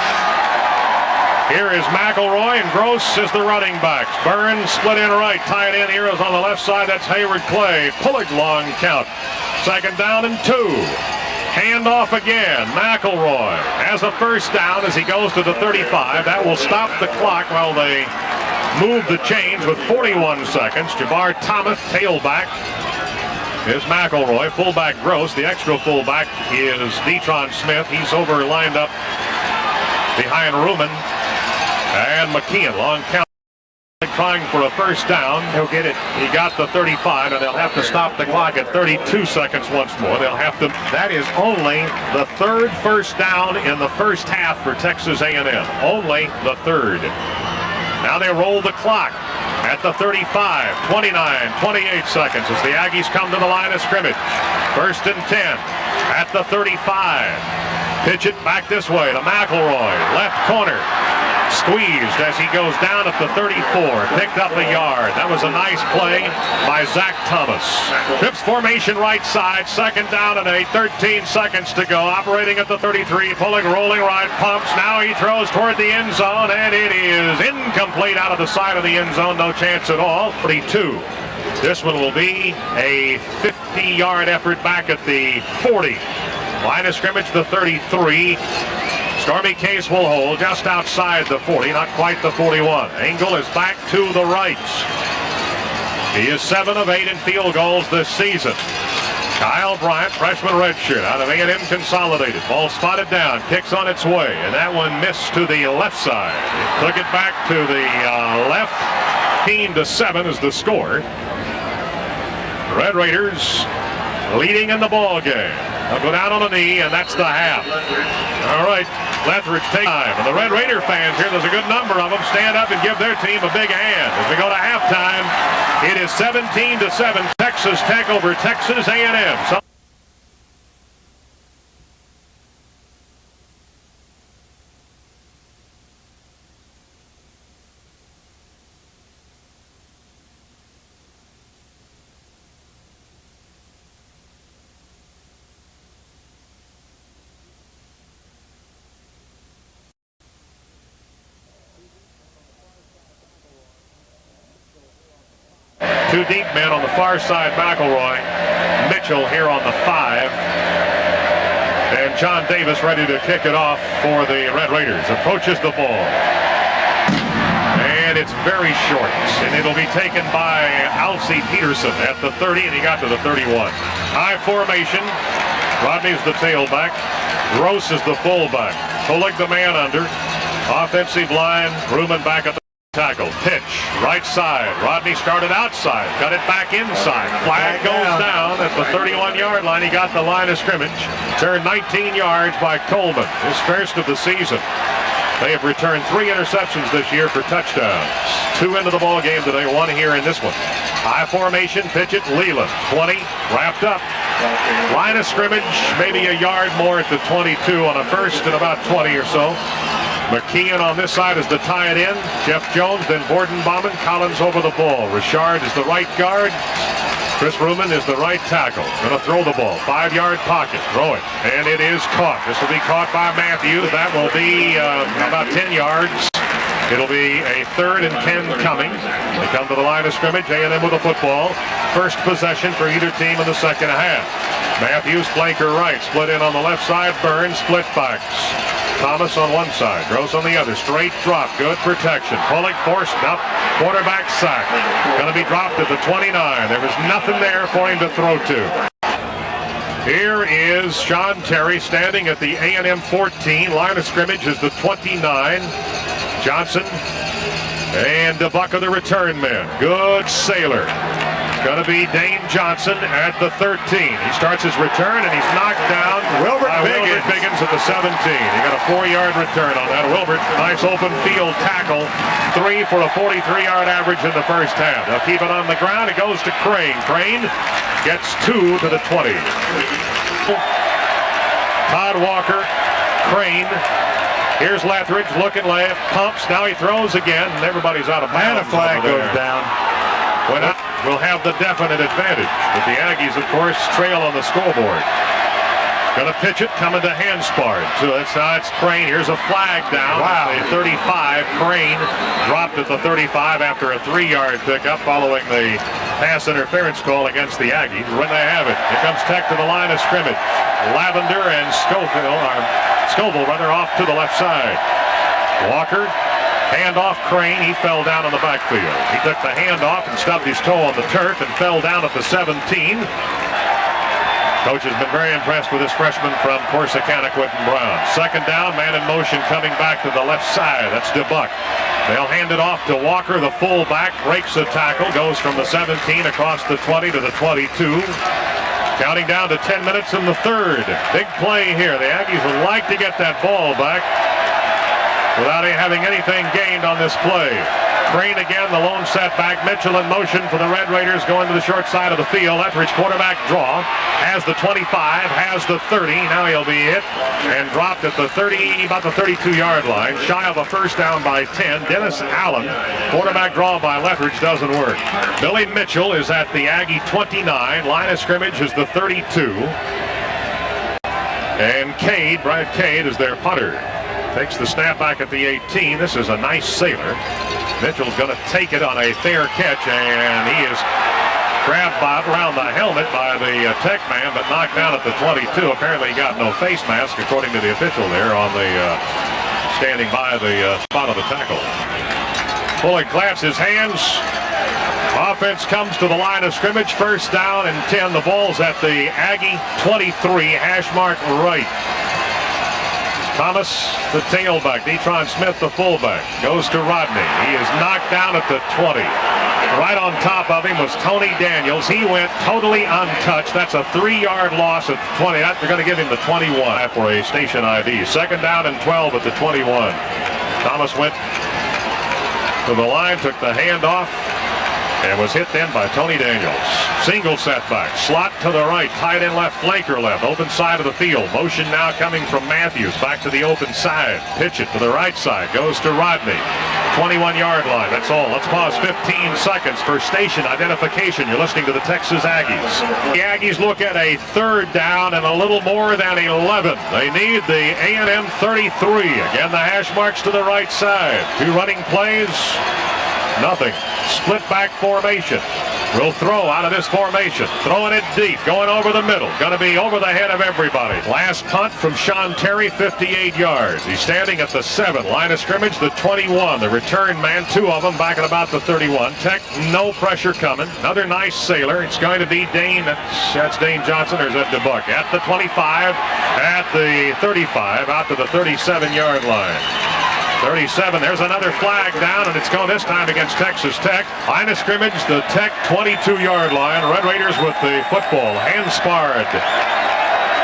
Here is McElroy, and Gross is the running backs. Burns split in right, tight end here is on the left side, that's Hayward Clay. Pulling long count. 2nd down and 2. Handoff again. McElroy has a first down as he goes to the 35. That will stop the clock while they move the chains with 41 seconds. Jabbar Thomas, tailback, is McElroy. Fullback Gross. The extra fullback is Detron Smith. He's over lined up behind Ruman and McKeon. Long count. trying for a first down. He'll get it. He got the 35, and they'll have to stop the clock at 32 seconds once more. They'll have to. That is only the third first down in the first half for Texas A&M. Only the third. Now they roll the clock at the 35, 29, 28 seconds as the Aggies come to the line of scrimmage. First and 10 at the 35. Pitch it back this way to McElroy, left corner. Squeezed as he goes down at the 34. Picked up a yard. That was a nice play by Zach Thomas. Trips formation right side. Second down and 8. 13 seconds to go. Operating at the 33. Pulling, rolling right. Pumps. Now he throws toward the end zone. And it is incomplete out of the side of the end zone. No chance at all. 32. This one will be a 50-yard effort back at the 40. Line of scrimmage, the 33. Stormy Case will hold just outside the 40, not quite the 41. Engel is back to the right. He is 7 of 8 in field goals this season. Kyle Bryant, freshman redshirt out of A&M Consolidated. Ball spotted down, kicks on its way, and that one missed to the left side. Took it back to the left. 15-7 is the score. Red Raiders leading in the ball game. They'll go down on a knee, and that's the half. All right, Lethbridge take time. And the Red Raider fans here, there's a good number of them, stand up and give their team a big hand. As we go to halftime, it is 17-7, Texas Tech over Texas A&M. Two deep men on the far side, McElroy. Mitchell here on the 5. And John Davis ready to kick it off for the Red Raiders. Approaches the ball. And it's very short. And it'll be taken by Alcee Peterson at the 30, and he got to the 31. High formation. Rodney's the tailback. Gross is the fullback. Pulling the man under. Offensive line. Ruman back at the tackle. Pitch right side. Rodney started outside, got it back inside. Flag goes down at the 31-yard line. He got the line of scrimmage. Turned 19 yards by Coleman, his first of the season. They have returned 3 interceptions this year for touchdowns. 2 into the ball game today, 1 here in this one. High formation, pitch it. Leland, 20, wrapped up. Line of scrimmage, maybe a yard more at the 22 on a first and about 20 or so. McKeon on this side is the tie it in. Jeff Jones, then Borden Bauman. Collins over the ball. Richard is the right guard. Chris Ruman is the right tackle. Going to throw the ball. 5-yard pocket. Throw it. And it is caught. This will be caught by Matthews. That will be about 10 yards. It'll be a 3rd and 10 coming. They come to the line of scrimmage. A&M with the football. First possession for either team in the second half. Matthews, flanker right. Split in on the left side. Burns, split backs. Thomas on one side, Gross on the other. Straight drop, good protection. Pulling, forced up, quarterback sack. Going to be dropped at the 29. There was nothing there for him to throw to. Here is Sean Terry standing at the A&M 14. Line of scrimmage is the 29. Johnson and DeBuck are the return men. Good sailor. Going to be Dane Johnson at the 13. He starts his return, and he's knocked down Wilbert by Wilbert Biggins at the 17. He got a 4-yard return on that. Wilbert, nice open field tackle. 3 for a 43-yard average in the first half. They'll keep it on the ground. It goes to Crane. Crane gets 2 to the 20. Todd Walker, Crane. Here's Lethbridge looking left, pumps. Now he throws again, and everybody's out of bounds. And a flag goes down. Will have the definite advantage. But the Aggies, of course, trail on the scoreboard. Going to pitch it, coming to Hanspard. So it's Crane. Here's a flag down. Wow. At the 35. Crane dropped at the 35 after a 3-yard pickup following the pass interference call against the Aggies. When they have it, here comes Tech to the line of scrimmage. Lavender and Scoville off to the left side. Walker. Handoff, Crane. He fell down in the backfield. He took the handoff and stubbed his toe on the turf and fell down at the 17. Coach has been very impressed with his freshman from Corsicana, Quentin Brown. Second down, man in motion coming back to the left side. That's DeBuck. They'll hand it off to Walker, the fullback, breaks the tackle, goes from the 17 across the 20 to the 22. Counting down to 10 minutes in the third. Big play here. The Aggies would like to get that ball back without having anything gained on this play. Crane again, the lone setback. Mitchell in motion for the Red Raiders going to the short side of the field. Etheridge quarterback draw. Has the 25, has the 30. Now he'll be hit and dropped at the 30, about the 32-yard line. Shy of a first down by 10. Dennis Allen, quarterback draw by Lethridge, doesn't work. Billy Mitchell is at the Aggie 29. Line of scrimmage is the 32. And Cade, Brad Cade, is their punter. Takes the snap back at the 18. This is a nice sailor. Mitchell's going to take it on a fair catch, and he is grabbed around the helmet by the Tech man, but knocked down at the 22. Apparently he got no face mask, according to the official there on the standing by the spot of the tackle. Bullock claps his hands. Offense comes to the line of scrimmage. First down and 10. The ball's at the Aggie 23, hash mark right. Thomas, the tailback. Detron Smith, the fullback. Goes to Rodney. He is knocked down at the 20. Right on top of him was Tony Daniels. He went totally untouched. That's a 3-yard loss at the 20. They're going to give him the 21 for a station ID. Second down and 12 at the 21. Thomas went to the line, took the handoff, and was hit then by Tony Daniels. Single setback, slot to the right, tight end left, flanker left, open side of the field. Motion now coming from Matthews, back to the open side. Pitch it to the right side, goes to Rodney. 21-yard line, that's all. Let's pause 15 seconds for station identification. You're listening to the Texas Aggies. The Aggies look at a third down and a little more than 11. They need the A&M 33. Again, the hash marks to the right side. Two running plays. Nothing. Split back formation. Will throw out of this formation. Throwing it deep. Going over the middle. Going to be over the head of everybody. Last punt from Sean Terry, 58 yards. He's standing at the 7. Line of scrimmage, the 21. The return man, 2 of them back at about the 31. Tech, no pressure coming. Another nice sailor. It's going to be Dane. That's Dane Johnson, or is that DeBuck? At the 25. At the 35. Out to the 37-yard line. 37, there's another flag down, and it's going this time against Texas Tech. Line of scrimmage, the Tech 22-yard line. Red Raiders with the football. Hanspard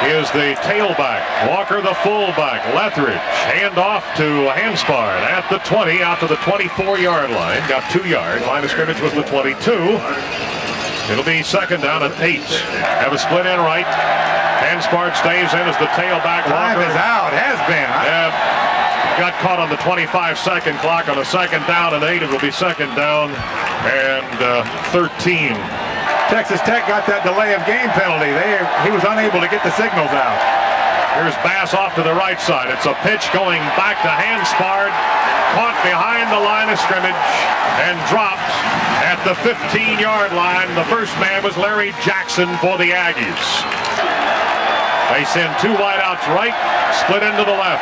is the tailback. Walker the fullback. Lethridge, hand off to Hanspard at the 20, out to the 24-yard line. Got 2 yards. Line of scrimmage was the 22. It'll be second down and 8. Have a split in right. Hanspard stays in as the tailback. Time is out, has been. Got caught on the 25-second clock on a second down and 8. It will be second down and 13. Texas Tech got that delay of game penalty. He was unable to get the signals out. Here's Bass off to the right side. It's a pitch going back to Hanspard. Caught behind the line of scrimmage and dropped at the 15-yard line. The first man was Larry Jackson for the Aggies. They send 2 wideouts right, split into the left.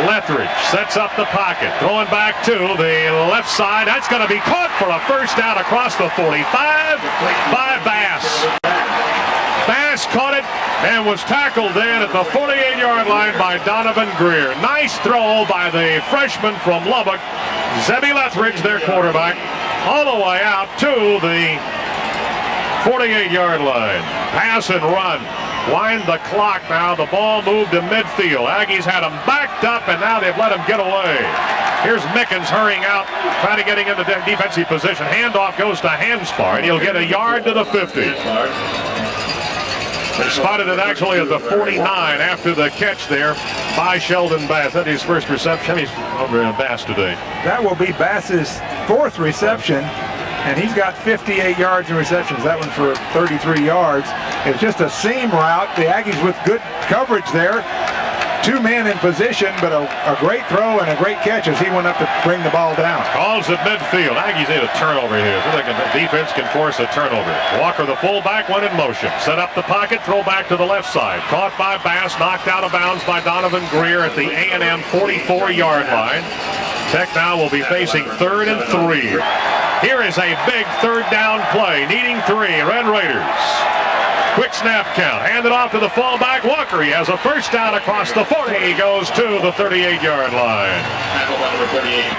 Lethridge sets up the pocket, throwing back to the left side. That's going to be caught for a first down across the 45 by Bass. Bass caught it and was tackled in at the 48-yard line by Donovan Greer. Nice throw by the freshman from Lubbock, Zebby Lethridge, their quarterback, all the way out to the 48-yard line. Pass and run. Wind the clock now. The ball moved to midfield. Aggies had them backed up, and now they've let them get away. Here's Mickens hurrying out, trying to get into defensive position. Handoff goes to Hanspard. He'll get a yard to the 50. They spotted it actually at the 49 after the catch there by Sheldon Bass. That's his first reception. He's over in Bass today. That will be Bass's 4th reception, and he's got 58 yards in receptions. That one for 33 yards. It's just a seam route. The Aggies with good coverage there. 2 men in position, but a great throw and a great catch as he went up to bring the ball down. Calls at midfield. Aggies need a turnover here. So the defense can force a turnover. Walker, the fullback, went in motion. Set up the pocket, throw back to the left side. Caught by Bass, knocked out of bounds by Donovan Greer at the A&M 44-yard line. Tech now will be facing 3rd and 3. Here is a big third down play, needing 3. Red Raiders. Quick snap count. Handed off to the fullback Walker. He has a first down across the 40. He goes to the 38-yard line.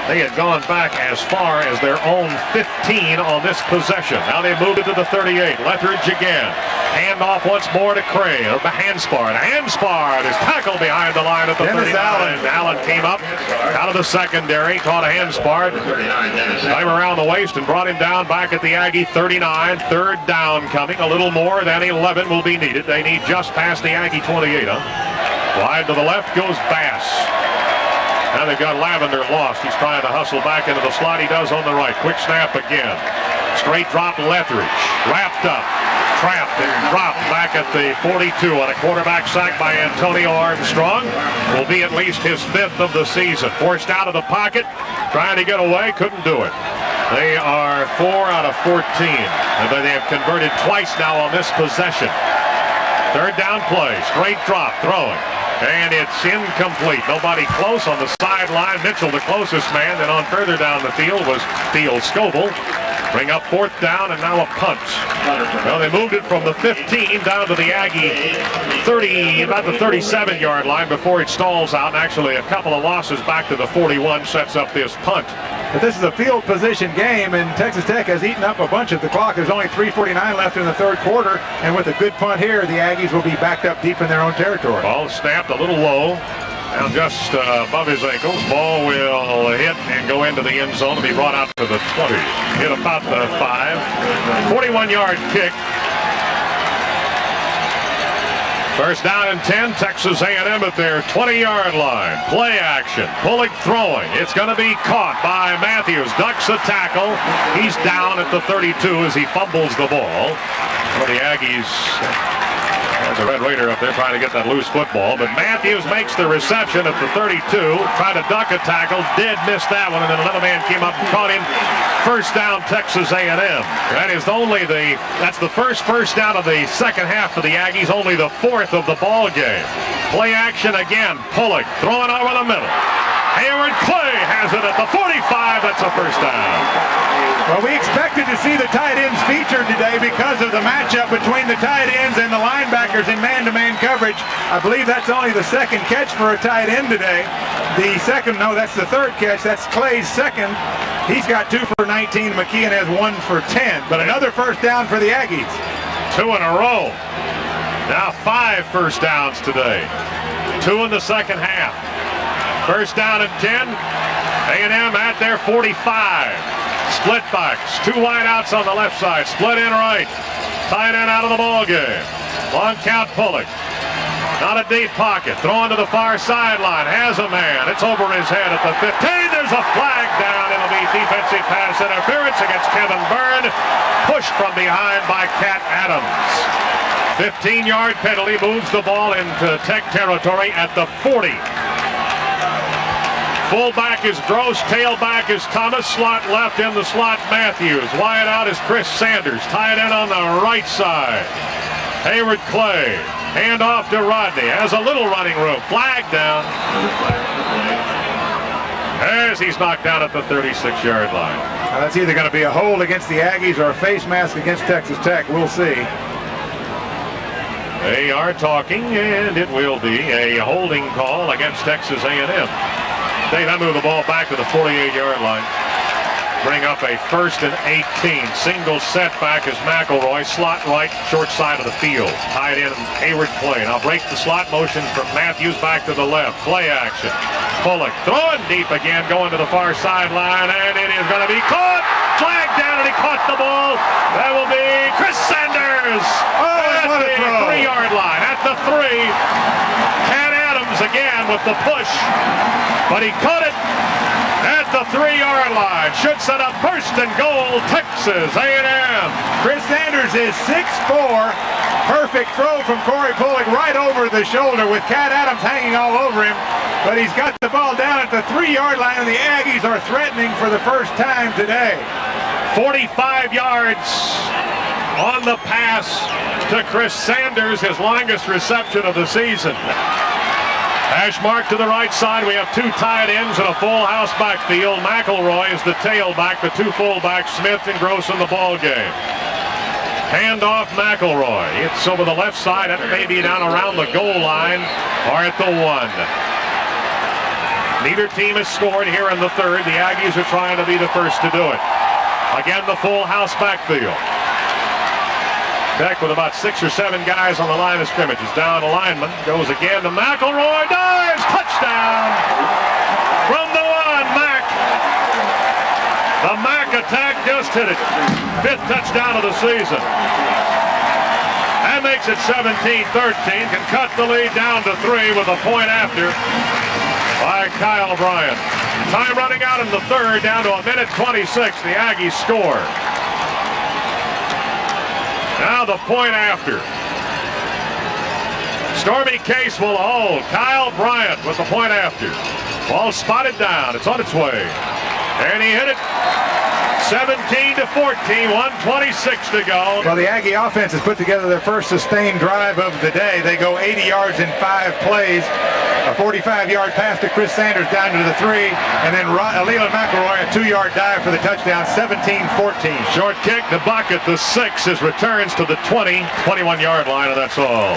They had gone back as far as their own 15 on this possession. Now they moved it to the 38. Letheridge again. Hand off once more to Cray. Or Hanspard. Hanspard is tackled behind the line at the 39. Allen came up out of the secondary. Caught a Hanspard. Time around the waist and brought him down back at the Aggie 39. Third down coming. A little more than 11 will be needed. They need just past the Aggie 28. Wide to the left goes Bass. Now they've got Lavender lost. He's trying to hustle back into the slot. He does on the right. Quick snap again. Straight drop Letheridge. Wrapped up. Trapped and dropped back at the 42 on a quarterback sack by Antonio Armstrong. Will be at least his 5th of the season. Forced out of the pocket. Trying to get away. Couldn't do it. They are 4 out of 14. And they have converted twice now on this possession. Third down play. Straight drop. Throwing. And it's incomplete. Nobody close on the sideline. Mitchell, the closest man. Then on further down the field was Theo Scoble. Bring up 4th down and now a punt. Well, they moved it from the 15 down to the Aggie 30, about the 37-yard line before it stalls out. And actually a couple of losses back to the 41 sets up this punt. But this is a field position game, and Texas Tech has eaten up a bunch of the clock. There's only 3:49 left in the third quarter, and with a good punt here, the Aggies will be backed up deep in their own territory. Ball snapped a little low. Now just above his ankles. Ball will hit and go into the end zone and be brought out to the 20. Hit about the 5. 41-yard kick. First down and 10, Texas A&M at their 20-yard line. Play action, Pullock throwing. It's going to be caught by Matthews. Ducks a tackle. He's down at the 32 as he fumbles the ball. Well, the Aggies, there's a Red Raider up there trying to get that loose football. But Matthews makes the reception at the 32. Tried to duck a tackle. Did miss that one. And then another man came up and caught him. First down, Texas A&M. That's the first down of the second half for the Aggies, only the 4th of the ball game. Play action again. Pullock throwing over the middle. Hayward Clay has it at the 45. That's a first down. Well, we expected to see the tight ends featured today because of the matchup between the tight ends and the linebackers in man-to-man coverage. I believe that's only the second catch for a tight end today. That's the third catch. That's Clay's second. He's got 2 for 19. McKeon has 1 for 10. But another first down for the Aggies. 2 in a row. Now 5 first downs today. 2 in the second half. First down and 10. A&M at their 45. Split backs. 2 wideouts on the left side. Split in right. Tight end out of the ball game. Long count Pullock. Not a deep pocket. Throwing to the far sideline. Has a man. It's over his head at the 15. There's a flag down. It'll be defensive pass interference against Kevin Byrne. Pushed from behind by Cat Adams. 15-yard penalty moves the ball into Tech territory at the 40. Fullback is Gross, tailback is Thomas, slot left in the slot Matthews. Wide out is Chris Sanders, tight end on the right side. Hayward Clay, hand off to Rodney, has a little running room, flag down. As he's knocked down at the 36-yard line. Now that's either going to be a hold against the Aggies or a face mask against Texas Tech. We'll see. They are talking, and it will be a holding call against Texas A&M. They now move the ball back to the 48-yard line. Bring up a 1st and 18. Single setback as McElroy, slot right, short side of the field. Tied in Hayward Clay. Now breaks the slot motion from Matthews back to the left. Play action. Pullock throwing deep again, going to the far sideline, and it is going to be caught. Flag down, and he caught the ball. That will be Chris Sanders at the 3-yard line. At the 3. Cat Adams again with the push, but he caught it at the 3-yard line. Should set up 1st and goal, Texas A&M. Chris Sanders is 6'4". Perfect throw from Corey Pullock right over the shoulder with Cat Adams hanging all over him. But he's got the ball down at the 3-yard line, and the Aggies are threatening for the first time today. 45 yards on the pass to Chris Sanders, his longest reception of the season. Hash mark to the right side. We have 2 tight ends and a full house backfield. McElroy is the tailback. The 2 fullbacks, Smith and Gross, in the ball game. Handoff McElroy. It's over the left side and maybe down around the goal line or at the 1. Neither team has scored here in the third. The Aggies are trying to be the first to do it. Again, the full house backfield. Tech with about 6 or 7 guys on the line of scrimmage. Is down a lineman. Goes again to McElroy. Dives. Touchdown. From the 1, Mack. The Mack attack just hit it. 5th touchdown of the season. That makes it 17-13. Can cut the lead down to 3 with a point after by Kyle Bryant. Time running out in the third, down to 1:26. The Aggies score. Now the point after. Stormy Case will hold. Kyle Bryant with the point after. Ball spotted down. It's on its way. And he hit it. 17-14, 1:26 to go. Well, the Aggie offense has put together their first sustained drive of the day. They go 80 yards in 5 plays. A 45-yard pass to Chris Sanders down to the 3, and then Leland McElroy a 2-yard dive for the touchdown, 17-14. Short kick to Bucket, the 6, is returns to the 21-yard line, and that's all.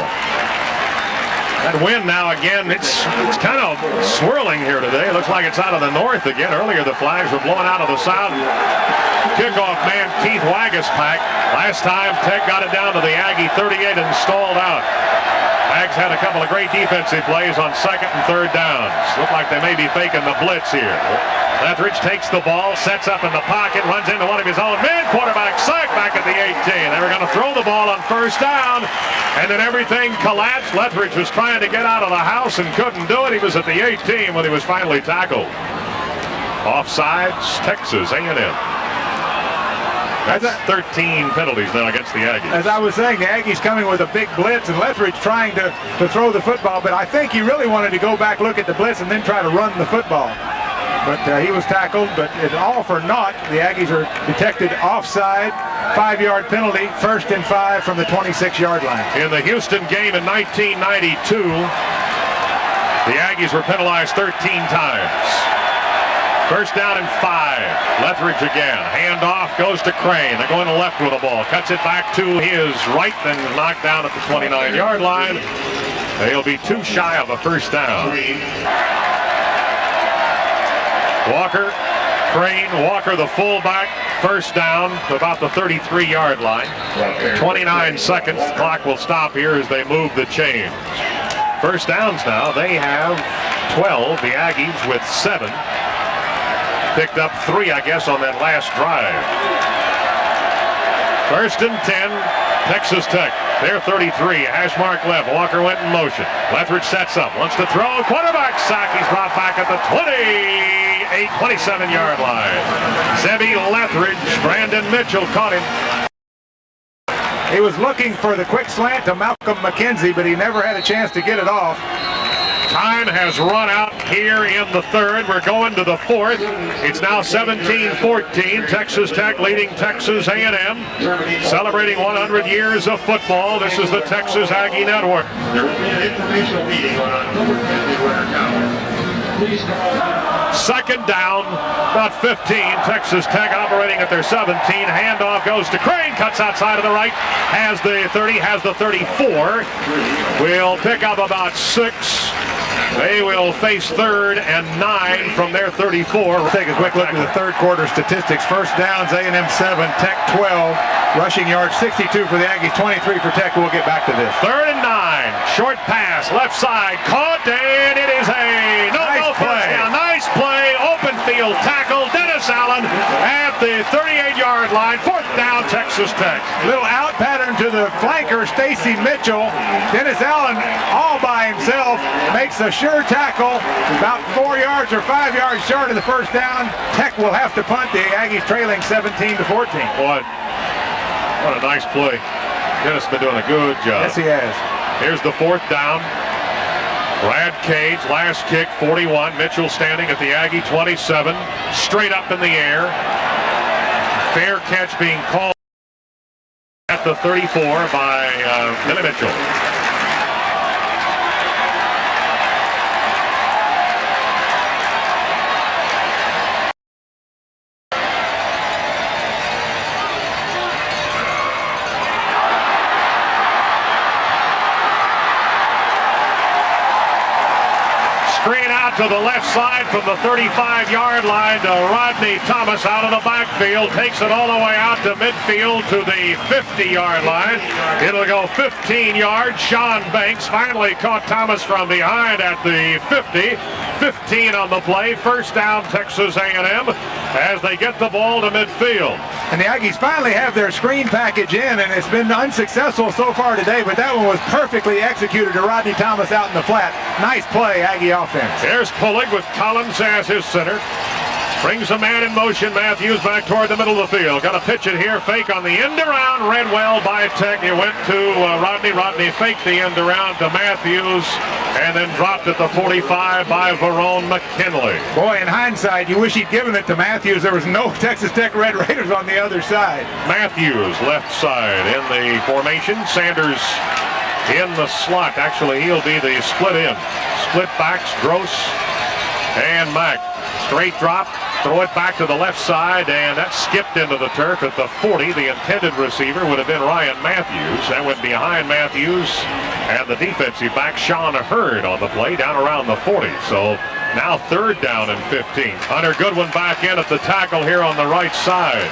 That wind now again, it's kind of swirling here today. It looks like it's out of the north again. Earlier the flags were blowing out of the south. Kickoff man Keith Wagaspack. Last time Tech got it down to the Aggie 38 and stalled out. Ags had a couple of great defensive plays on 2nd and 3rd downs. Look like they may be faking the blitz here. Lethridge takes the ball, sets up in the pocket, runs into one of his own men. Quarterback sack back at the 18. They were going to throw the ball on 1st down, and then everything collapsed. Lethridge was trying to get out of the house and couldn't do it. He was at the 18 when he was finally tackled. Offsides, Texas A&M. That's 13 penalties now against the Aggies. As I was saying, the Aggies coming with a big blitz, and Lethridge trying to throw the football, but I think he really wanted to go back, look at the blitz, and then try to run the football. But he was tackled, but it's all for naught. The Aggies are detected offside, 5-yard penalty, 1st and 5 from the 26-yard line. In the Houston game in 1992, the Aggies were penalized 13 times. 1st down and 5. Lethridge again. Handoff goes to Crane. They're going left with the ball. Cuts it back to his right, then knocked down at the 29-yard line. They'll be 2 shy of a 1st down. Walker, Crane, Walker the fullback. 1st down to about the 33-yard line. 29 seconds. The clock will stop here as they move the chains. 1st downs now. They have 12. The Aggies with 7. Picked up 3, I guess, on that last drive. 1st and 10, Texas Tech. They're 33, hash mark left. Walker went in motion. Lethridge sets up, wants to throw. Quarterback sack. He's brought back at the 27-yard line. Sebi Lethridge, Brandon Mitchell caught him. He was looking for the quick slant to Malcolm McKenzie, but he never had a chance to get it off. Time has run out here in the third. We're going to the 4th. It's now 17-14. Texas Tech leading Texas A&M. Celebrating 100 years of football. This is the Texas Aggie Network. Second down, about 15. Texas Tech operating at their 17. Handoff goes to Crane, cuts outside of the right, has the 30, has the 34. Will pick up about 6. They will face 3rd and 9 from their 34. We'll take a quick look at the third quarter statistics. 1st downs, A&M 7, Tech 12. Rushing yards, 62 for the Aggies, 23 for Tech. We'll get back to this. 3rd and 9. Short pass, left side, caught, and it is a no play. A nice play, open field tackle. Dennis Allen at the 38-yard line. 4th down, Texas Tech. Little out pattern to the flanker, Stacy Mitchell. Dennis Allen, all by himself, makes a sure tackle. About 4 yards or 5 yards short of the 1st down. Tech will have to punt. The Aggies trailing 17-14. What a nice play. Dennis has been doing a good job. Yes, he has. Here's the 4th down. Brad Cage, last kick, 41. Mitchell standing at the Aggie 27. Straight up in the air. Fair catch being called at the 34 by Billy Mitchell. Screen out to the left side from the 35-yard line to Rodney Thomas out of the backfield. Takes it all the way out to midfield to the 50-yard line. It'll go 15 yards. Sean Banks finally caught Thomas from behind at the 50. 15 on the play. First down, Texas A&M as they get the ball to midfield. And the Aggies finally have their screen package in, and it's been unsuccessful so far today, but that one was perfectly executed to Rodney Thomas out in the flat. Nice play, Aggie offense. There's Pulling with Collins as his center. Brings a man in motion. Matthews back toward the middle of the field. Got to pitch it here. Fake on the end around. Read well by Tech. He went to Rodney. Rodney faked the end around to Matthews and then dropped at the 45 by Verone McKinley. Boy, in hindsight, you wish he'd given it to Matthews. There was no Texas Tech Red Raiders on the other side. Matthews left side in the formation. Sanders in the slot. Actually, he'll be the split in. Split backs, Gross and Mack. Straight drop. Throw it back to the left side, and that skipped into the turf at the 40. The intended receiver would have been Ryan Matthews. That went behind Matthews, and the defensive back, Sean Hurd, on the play down around the 40. So now third down and 15. Hunter Goodwin back in at the tackle here on the right side.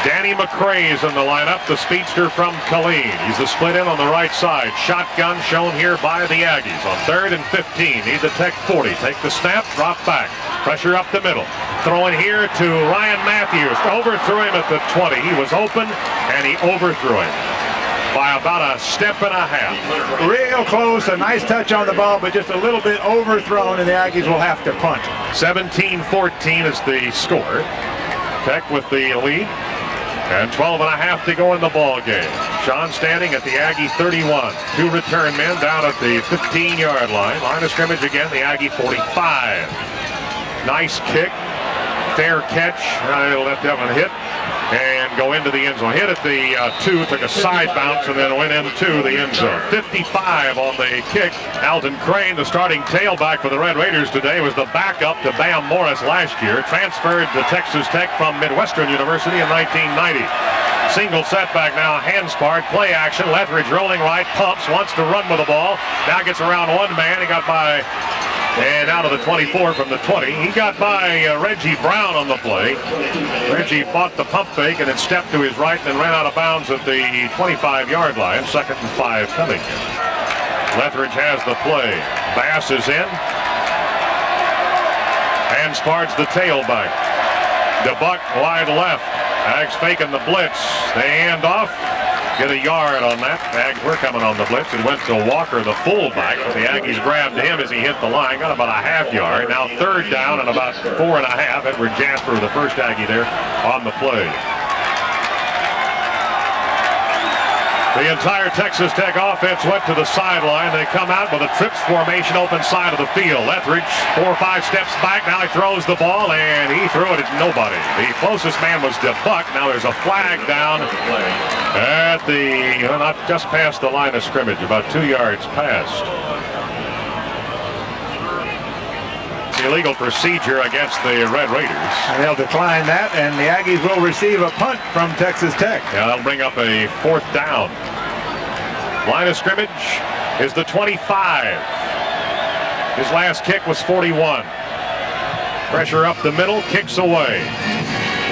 Danny McCray is in the lineup, the speedster from Killeen. He's the split in on the right side. Shotgun shown here by the Aggies on 3rd and 15. Need the Tech 40. Take the snap, drop back. Pressure up the middle. Throwing here to Ryan Matthews. Overthrew him at the 20. He was open, and he overthrew him by about a step and a half. Real close, a nice touch on the ball, but just a little bit overthrown, and the Aggies will have to punt. 17-14 is the score. Tech with the lead. And 12 and a half to go in the ball game. Sean standing at the Aggie 31. Two return men down at the 15-yard line. Line of scrimmage again, the Aggie 45. Nice kick. Fair catch. He'll let that one hit and go into the end zone. Hit at the 2, took a side bounce, and then went into the end zone. 55 on the kick. Alton Crane, the starting tailback for the Red Raiders today, was the backup to Bam Morris last year. Transferred to Texas Tech from Midwestern University in 1990. Single setback now, hands part, play action. Lethridge rolling right, pumps, wants to run with the ball. Now gets around one man. He got by, and out of the 24 from the 20. He got by Reggie Brown on the play. Reggie fought the pump fake and then stepped to his right and then ran out of bounds at the 25-yard line. 2nd and 5 coming. Lethridge has the play. Bass is in. Hands parts the tailback. DeBuck wide left. Ags faking the blitz. They hand off. Get a yard on that. Ags were coming on the blitz. It went to Walker, the fullback. The Aggies grabbed him as he hit the line. Got about a half yard. Now third down and about 4.5. Edward Jasper, the first Aggie there on the play. The entire Texas Tech offense went to the sideline. They come out with a trips formation, open side of the field. Lethridge 4 or 5 steps back. Now he throws the ball, and he threw it at nobody. The closest man was DeBuck. Now there's a flag down at the, not just past the line of scrimmage, about 2 yards past. Illegal procedure against the Red Raiders. And they'll decline that, and the Aggies will receive a punt from Texas Tech. Yeah, that'll bring up a 4th down. Line of scrimmage is the 25. His last kick was 41. Pressure up the middle, kicks away.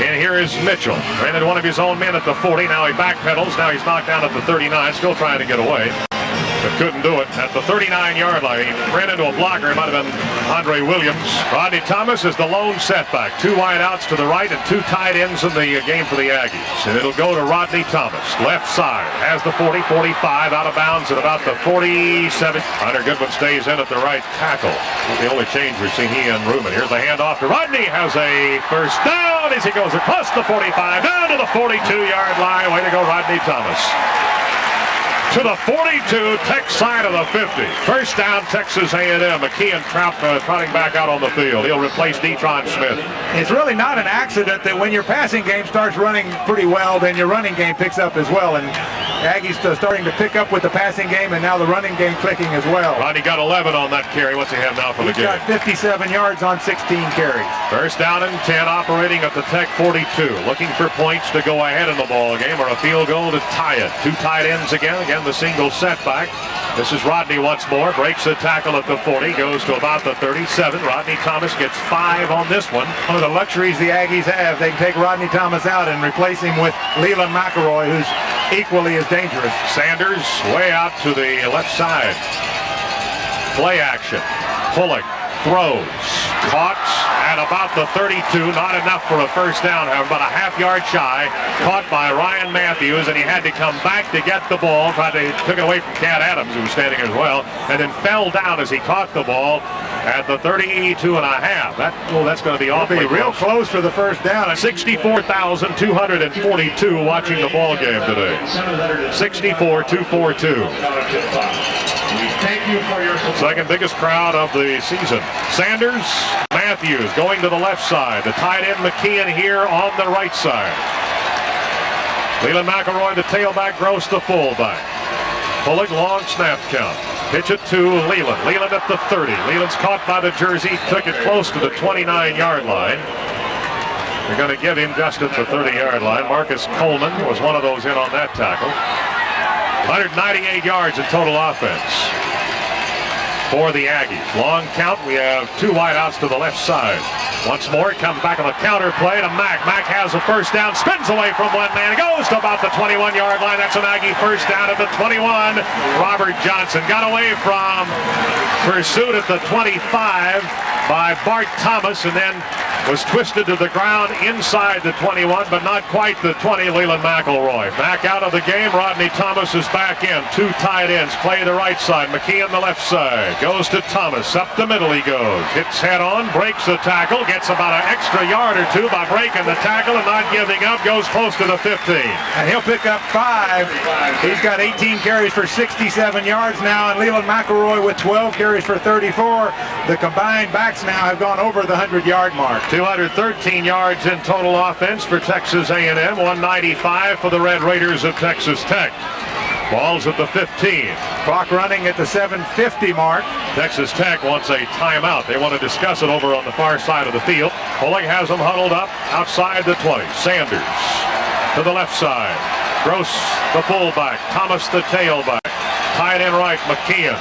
And here is Mitchell. Ran into one of his own men at the 40. Now he backpedals. Now he's knocked down at the 39. Still trying to get away, but couldn't do it. At the 39-yard line, he ran into a blocker. It might have been Andre Williams. Rodney Thomas is the lone setback. 2 wideouts to the right and 2 tight ends in the game for the Aggies. And it'll go to Rodney Thomas. Left side. Has the 40, 45. Out of bounds at about the 47. Hunter Goodwin stays in at the right tackle. The only change we've seen, he and Ruman. Here's the handoff to Rodney. Has a first down as he goes across the 45. Down to the 42-yard line. Way to go, Rodney Thomas. To the 42, Tech side of the 50. First down, Texas A&M. McKee and Trout trotting back out on the field. He'll replace Detron Smith. It's really not an accident that when your passing game starts running pretty well, then your running game picks up as well. And Aggies starting to pick up with the passing game, and now the running game clicking as well. Rodney got 11 on that carry. What's he have now for the game? He's got 57 yards on 16 carries. First down and 10, operating at the Tech 42. Looking for points to go ahead in the ball game or a field goal to tie it. Two tight ends again. Again, the single setback. This is Rodney once more. Breaks the tackle at the 40. Goes to about the 37. Rodney Thomas gets 5 on this one. One of the luxuries the Aggies have. They can take Rodney Thomas out and replace him with Leland McElroy, who's equally as dangerous. Sanders way out to the left side. Play action. Pulling. Throws. Caught at about the 32. Not enough for a first down, however, about a half-yard shy. Caught by Ryan Matthews, and he had to come back to get the ball. Took it away from Cat Adams, who was standing as well, and then fell down as he caught the ball at the 32 and a half. That's going to be awfully real close for the first down. 64,242 watching the ball game today. 64,242. Thank you for your support. Second biggest crowd of the season. Sanders, Matthews going to the left side. The tight end McKeon here on the right side. Leland McElroy, the tailback, Gross, the fullback. Pulling long snap count. Pitch it to Leland. Leland at the 30. Leland's caught by the jersey. Took it close to the 29-yard line. They're going to give him just at the 30-yard line. Marcus Coleman was one of those in on that tackle. 198 yards in total offense for the Aggies. Long count. We have two wideouts to the left side. Once more, it comes back on the counter play to Mack. Mack has a first down, spins away from one man, goes to about the 21-yard line. That's an Aggie first down at the 21. Robert Johnson got away from pursuit at the 25 by Bart Thomas, and then was twisted to the ground inside the 21, but not quite the 20. Leland McElroy back out of the game. Rodney Thomas is back in. Two tight ends play the right side. McKeon the left side. Goes to Thomas. Up the middle he goes. Hits head on. Breaks the tackle. Gets about an extra yard or two by breaking the tackle and not giving up. Goes close to the 15. And he'll pick up 5. He's got 18 carries for 67 yards now, and Leland McElroy with 12 carries for 34. The combined backs now have gone over the 100-yard mark. 213 yards in total offense for Texas A&M. 195 for the Red Raiders of Texas Tech. Ball's at the 15. Clock running at the 7:50 mark. Texas Tech wants a timeout. They want to discuss it over on the far side of the field. Pulling has them huddled up outside the 20. Sanders to the left side. Gross, the fullback. Thomas, the tailback. Tight end right, McKeon.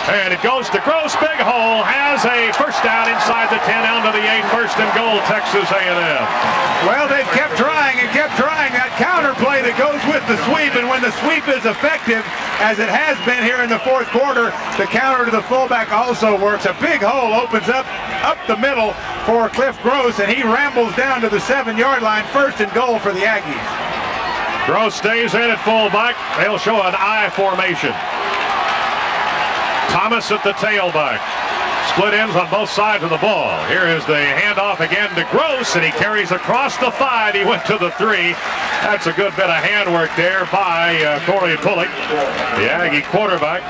And it goes to Gross. Big hole. Has a first down inside the 10, down to the 8. First and goal, Texas A&M. Well, they've kept trying and kept trying. That counter play that goes with the sweep, and when the sweep is effective, as it has been here in the fourth quarter, the counter to the fullback also works. A big hole opens up the middle for Cliff Gross, and he rambles down to the 7-yard line. First and goal for the Aggies. Gross stays in at fullback. They'll show an I formation. Thomas at the tailback. Split ends on both sides of the ball. Here is the handoff again to Gross, and he carries across the 5. He went to the 3. That's a good bit of handwork there by Corey Pullick, the Aggie quarterback.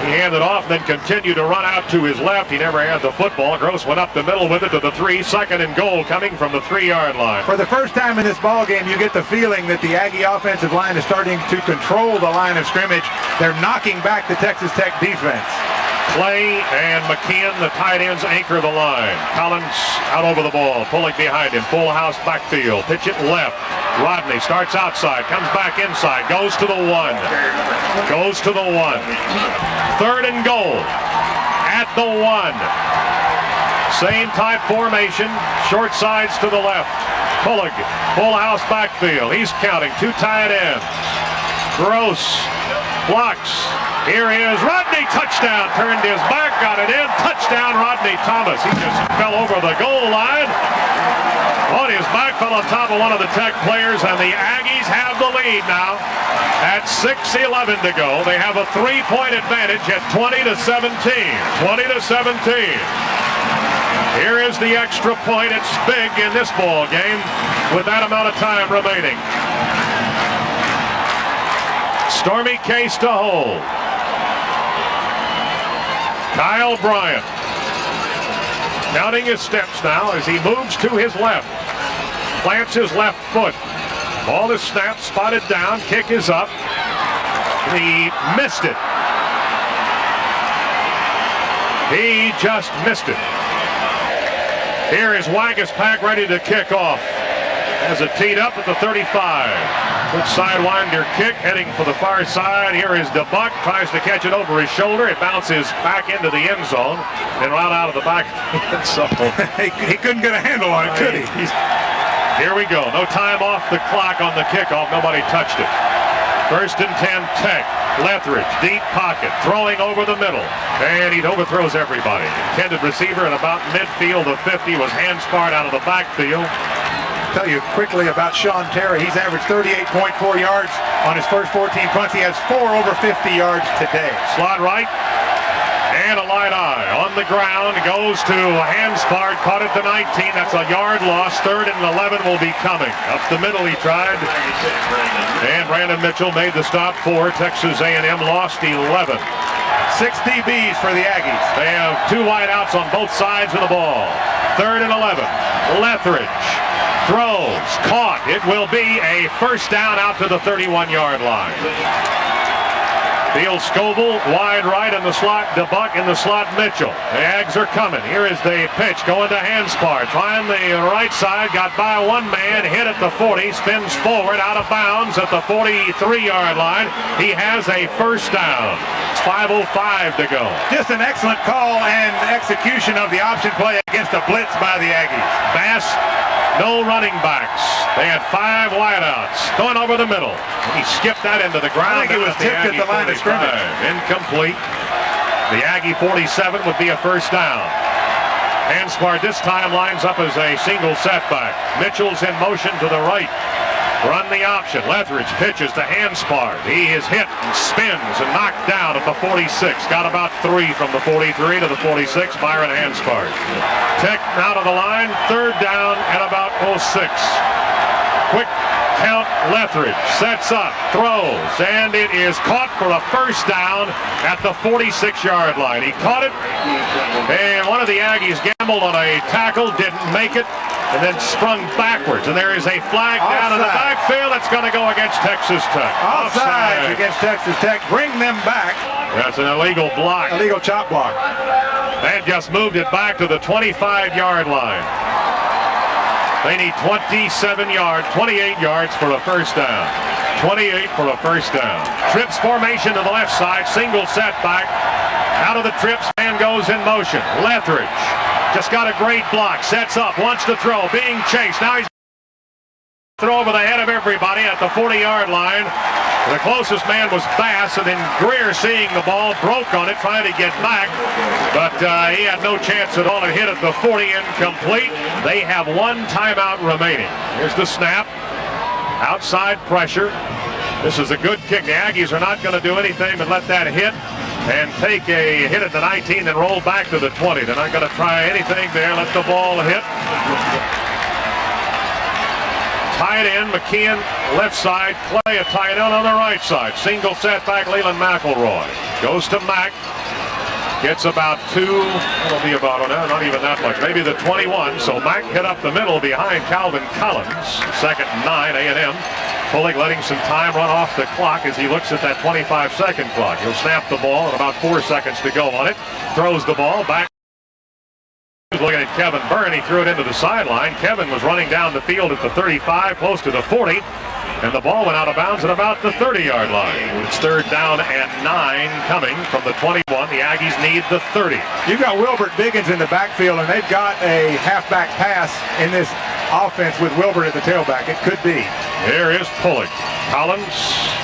He handed off, then continued to run out to his left. He never had the football. Gross went up the middle with it to the 3. Second and goal coming from the 3-yard line. For the first time in this ball game, you get the feeling that the Aggie offensive line is starting to control the line of scrimmage. They're knocking back the Texas Tech defense. Clay and McKeon, the tight ends, anchor the line. Collins out over the ball. Pulling behind him. Full house backfield. Pitch it left. Rodney starts outside. Comes back inside. Goes to the 1. Goes to the 1. Third and goal. At the 1. Same type formation. Short sides to the left. Pulling. Full house backfield. He's counting. Two tight ends. Gross. Blocks. Here is Rodney, touchdown, turned his back, got it in, touchdown Rodney Thomas. He just fell over the goal line. On his back, fell on top of one of the Tech players, and the Aggies have the lead now at 6:11 to go. They have a 3-point advantage at 20-17. 20-17. Here is the extra point. It's big in this ball game with that amount of time remaining. Stormy Case to hold. Kyle Bryant counting his steps now as he moves to his left. Plants his left foot. Ball is snapped, spotted down, kick is up. He missed it. He just missed it. Here is Waguespack ready to kick off. Has it teed up at the 35. Good sidewinder kick heading for the far side. Here is DeBuck, tries to catch it over his shoulder. It bounces back into the end zone and right out of the back end zone. he couldn't get a handle on it, could he? Here we go. No time off the clock on the kickoff. Nobody touched it. First and 10, Tech. Lethridge, deep pocket, throwing over the middle, and he overthrows everybody. Intended receiver at about midfield of 50 was hand-sparred out of the backfield. Tell you quickly about Sean Terry. He's averaged 38.4 yards on his first 14 punts. He has 4 over 50 yards today. Slot right, and a light eye on the ground, goes to hand-sparred, caught at the 19. That's a yard loss. 3rd and 11 will be coming. Up the middle he tried, and Brandon Mitchell made the stop for Texas A&M, lost 11. 6 DBs for the Aggies. They have 2 wideouts on both sides of the ball. 3rd and 11. Lethridge throws, caught. It will be a first down out to the 31-yard line. Field Scoble, wide right in the slot, DeBuck in the slot, Mitchell. The Ags are coming. Here is the pitch going to Handspar. Trying the right side, got by one man, hit at the 40, spins forward, out of bounds at the 43-yard line. He has a first down. 5:05 to go. Just an excellent call and execution of the option play against a blitz by the Aggies. Bass, no running backs. They had 5 wideouts going over the middle. He skipped that into the ground. I think it was tipped at the line of scrimmage. Incomplete. The Aggie 47 would be a first down. Handspar this time lines up as a single setback. Mitchell's in motion to the right. Run the option. Lethridge pitches to Handspar. He is hit and spins and knocked down at the 46. Got about 3 from the 43 to the 46. Byron Handspar. Tech out of the line. 3rd down and about 06. Quick count. Lethridge sets up, throws, and it is caught for a first down at the 46-yard line. He caught it, and one of the Aggies gambled on a tackle, didn't make it, and then sprung backwards. And there is a flag down in the backfield that's going to go against Texas Tech. Offside against Texas Tech. Bring them back. That's an illegal block. Illegal chop block. That just moved it back to the 25-yard line. They need 28 yards for a first down. 28 for a first down. Trips formation to the left side, single setback. Out of the trips, man goes in motion. Lethridge just got a great block, sets up, wants to throw, being chased. Now he's throw over the head of everybody at the 40-yard line. The closest man was Bass, and then Greer, seeing the ball, broke on it, trying to get back, but he had no chance at all. It hit at the 40, incomplete. They have 1 timeout remaining. Here's the snap. Outside pressure. This is a good kick. The Aggies are not going to do anything but let that hit and take a hit at the 19 and roll back to the 20. They're not going to try anything there. Let the ball hit. Tight end, McKeon, left side. Clay, a tight end on the right side. Single setback, Leland McElroy. Goes to Mack. Gets about 2. It'll be about, not even that much. Maybe the 21. So Mack hit up the middle behind Calvin Collins. 2nd and 9, A&M. Pulling, letting some time run off the clock as he looks at that 25-second clock. He'll snap the ball and about 4 seconds to go on it. Throws the ball back. Looking at Kevin Byrne, he threw it into the sideline. Kevin was running down the field at the 35, close to the 40, and the ball went out of bounds at about the 30-yard line. It's 3rd down and 9 coming from the 21. The Aggies need the 30. You've got Wilbert Biggins in the backfield, and they've got a halfback pass in this offense with Wilbert at the tailback. It could be. Here is Pulling. Collins,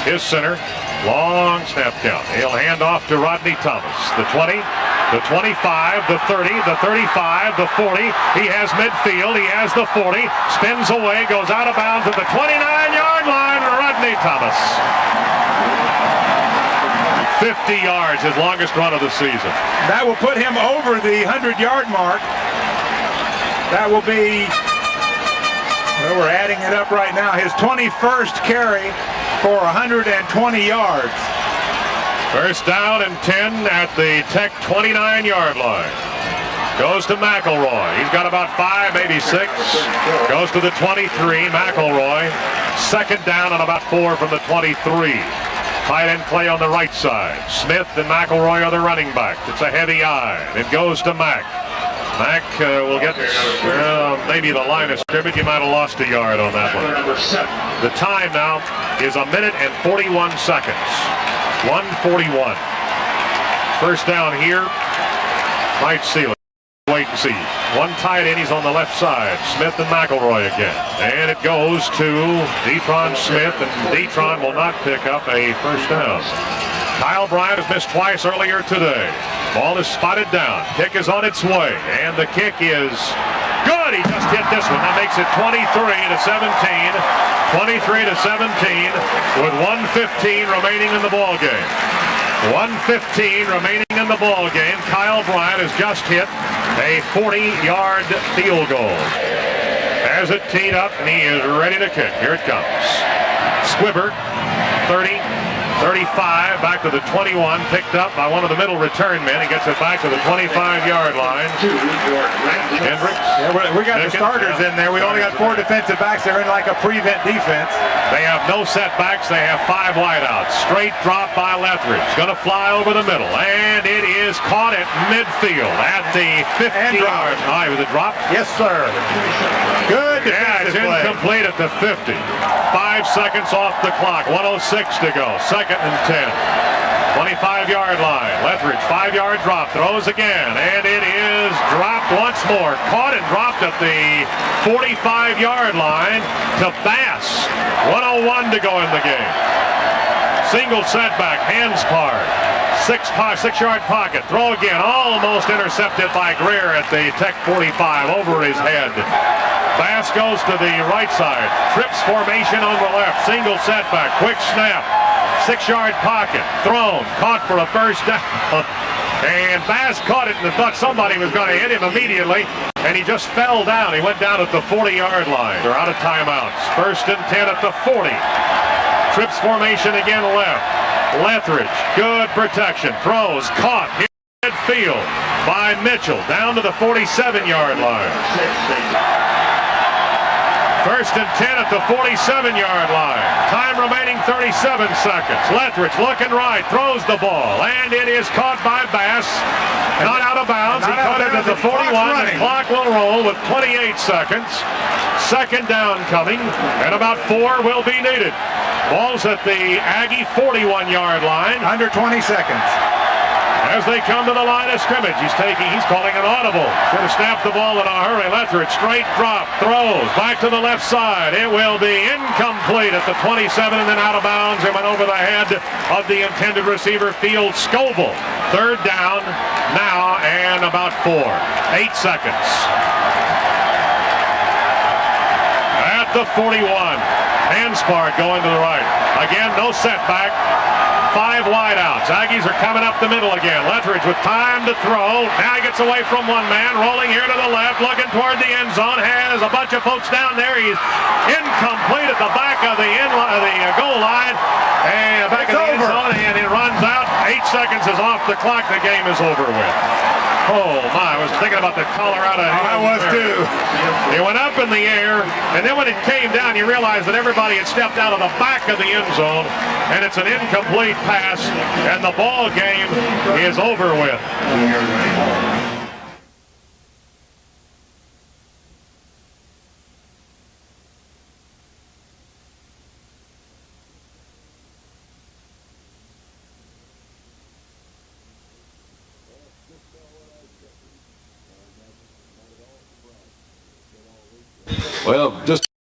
his center. Long snap count. He'll hand off to Rodney Thomas. The 20, the 25, the 30, the 35, the 40. He has midfield. He has the 40. Spins away, goes out of bounds at the 29-yard line. Rodney Thomas. 50 yards, his longest run of the season. That will put him over the 100-yard mark. That will be, well, we're adding it up right now, his 21st carry for 120 yards. First down and 10 at the Tech 29-yard line. Goes to McElroy. He's got about 5, maybe 6. Goes to the 23, McElroy. 2nd down and about 4 from the 23. Tight end Clay on the right side. Smith and McElroy are the running back. It's a heavy eye. It goes to Mack. Mack will get maybe the line of scrimmage. He might have lost a yard on that one. The time now is 1 minute and 41 seconds. 1:41. First down here. Might seal it. Wait and see. One tight end, he's on the left side. Smith and McElroy again. And it goes to Detron Smith, and Detron will not pick up a first down. Kyle Bryant has missed twice earlier today. Ball is spotted down. Kick is on its way, and the kick is good. He just hit this one. That makes it 23-17. 23-17 with 1:15 remaining in the ball game. 1:15 remaining in the ball game. Kyle Bryant has just hit a 40-yard field goal. Has it teed up, and he is ready to kick. Here it comes. Squibbert, 30. 35, back to the 21, picked up by one of the middle return men. He gets it back to the 25-yard line. Hendricks. Yeah, we got the starters in there. We only got 4 defensive backs. They're in like a prevent defense. They have no setbacks. They have 5 wideouts. Straight drop by Lethbridge. Going to fly over the middle. And it is caught at midfield at the 50-yard line. Was it dropped? Yes, sir. Good defensive Yeah, it's incomplete at the 50. 5 seconds off the clock. 1:06 to go. Second and 10. 25-yard line. Lethbridge, 5-yard drop. Throws again. And it is dropped once more. Caught and dropped at the 45-yard line to Bass. 1:01 to go in the game. Single setback. Hands part. 6-yard pocket. Throw again. Almost intercepted by Greer at the Tech 45 over his head. Bass goes to the right side. Trips formation on the left. Single setback. Quick snap. 6-yard pocket. Thrown. Caught for a first down. And Bass caught it and thought somebody was going to hit him immediately. And he just fell down. He went down at the 40-yard line. They're out of timeouts. First and 10 at the 40. Trips formation again left. Lethbridge. Good protection. Throws. Caught. Hit midfield by Mitchell. Down to the 47-yard line. First and 10 at the 47-yard line. Time remaining 37 seconds. Lethbridge looking right, throws the ball, and it is caught by Bass. Not out of bounds. He caught it at the 41. The clock will roll with 28 seconds. Second down coming, and about 4 will be needed. Ball's at the Aggie 41-yard line. Under 20 seconds. As they come to the line of scrimmage, he's calling an audible. Should have snapped the ball in a hurry. Lethbridge, straight drop, throws, back to the left side. It will be incomplete at the 27 and then out of bounds. It went over the head of the intended receiver, Field Scoville. Third down now and about 4. 8 seconds. At the 41, Hanspard going to the right. Again, no setback. 5 wideouts. Aggies are coming up the middle again. Lethbridge with time to throw. Now he gets away from one man. Rolling here to the left. Looking toward the end zone. Has a bunch of folks down there. He's incomplete at the back of the goal line. And back of the end zone. And it runs out. 8 seconds is off the clock. The game is over with. Oh my, I was thinking about the Colorado. I was too. It went up in the air, and then when it came down, you realized that everybody had stepped out of the back of the end zone, and it's an incomplete pass, and the ball game is over with. Well, just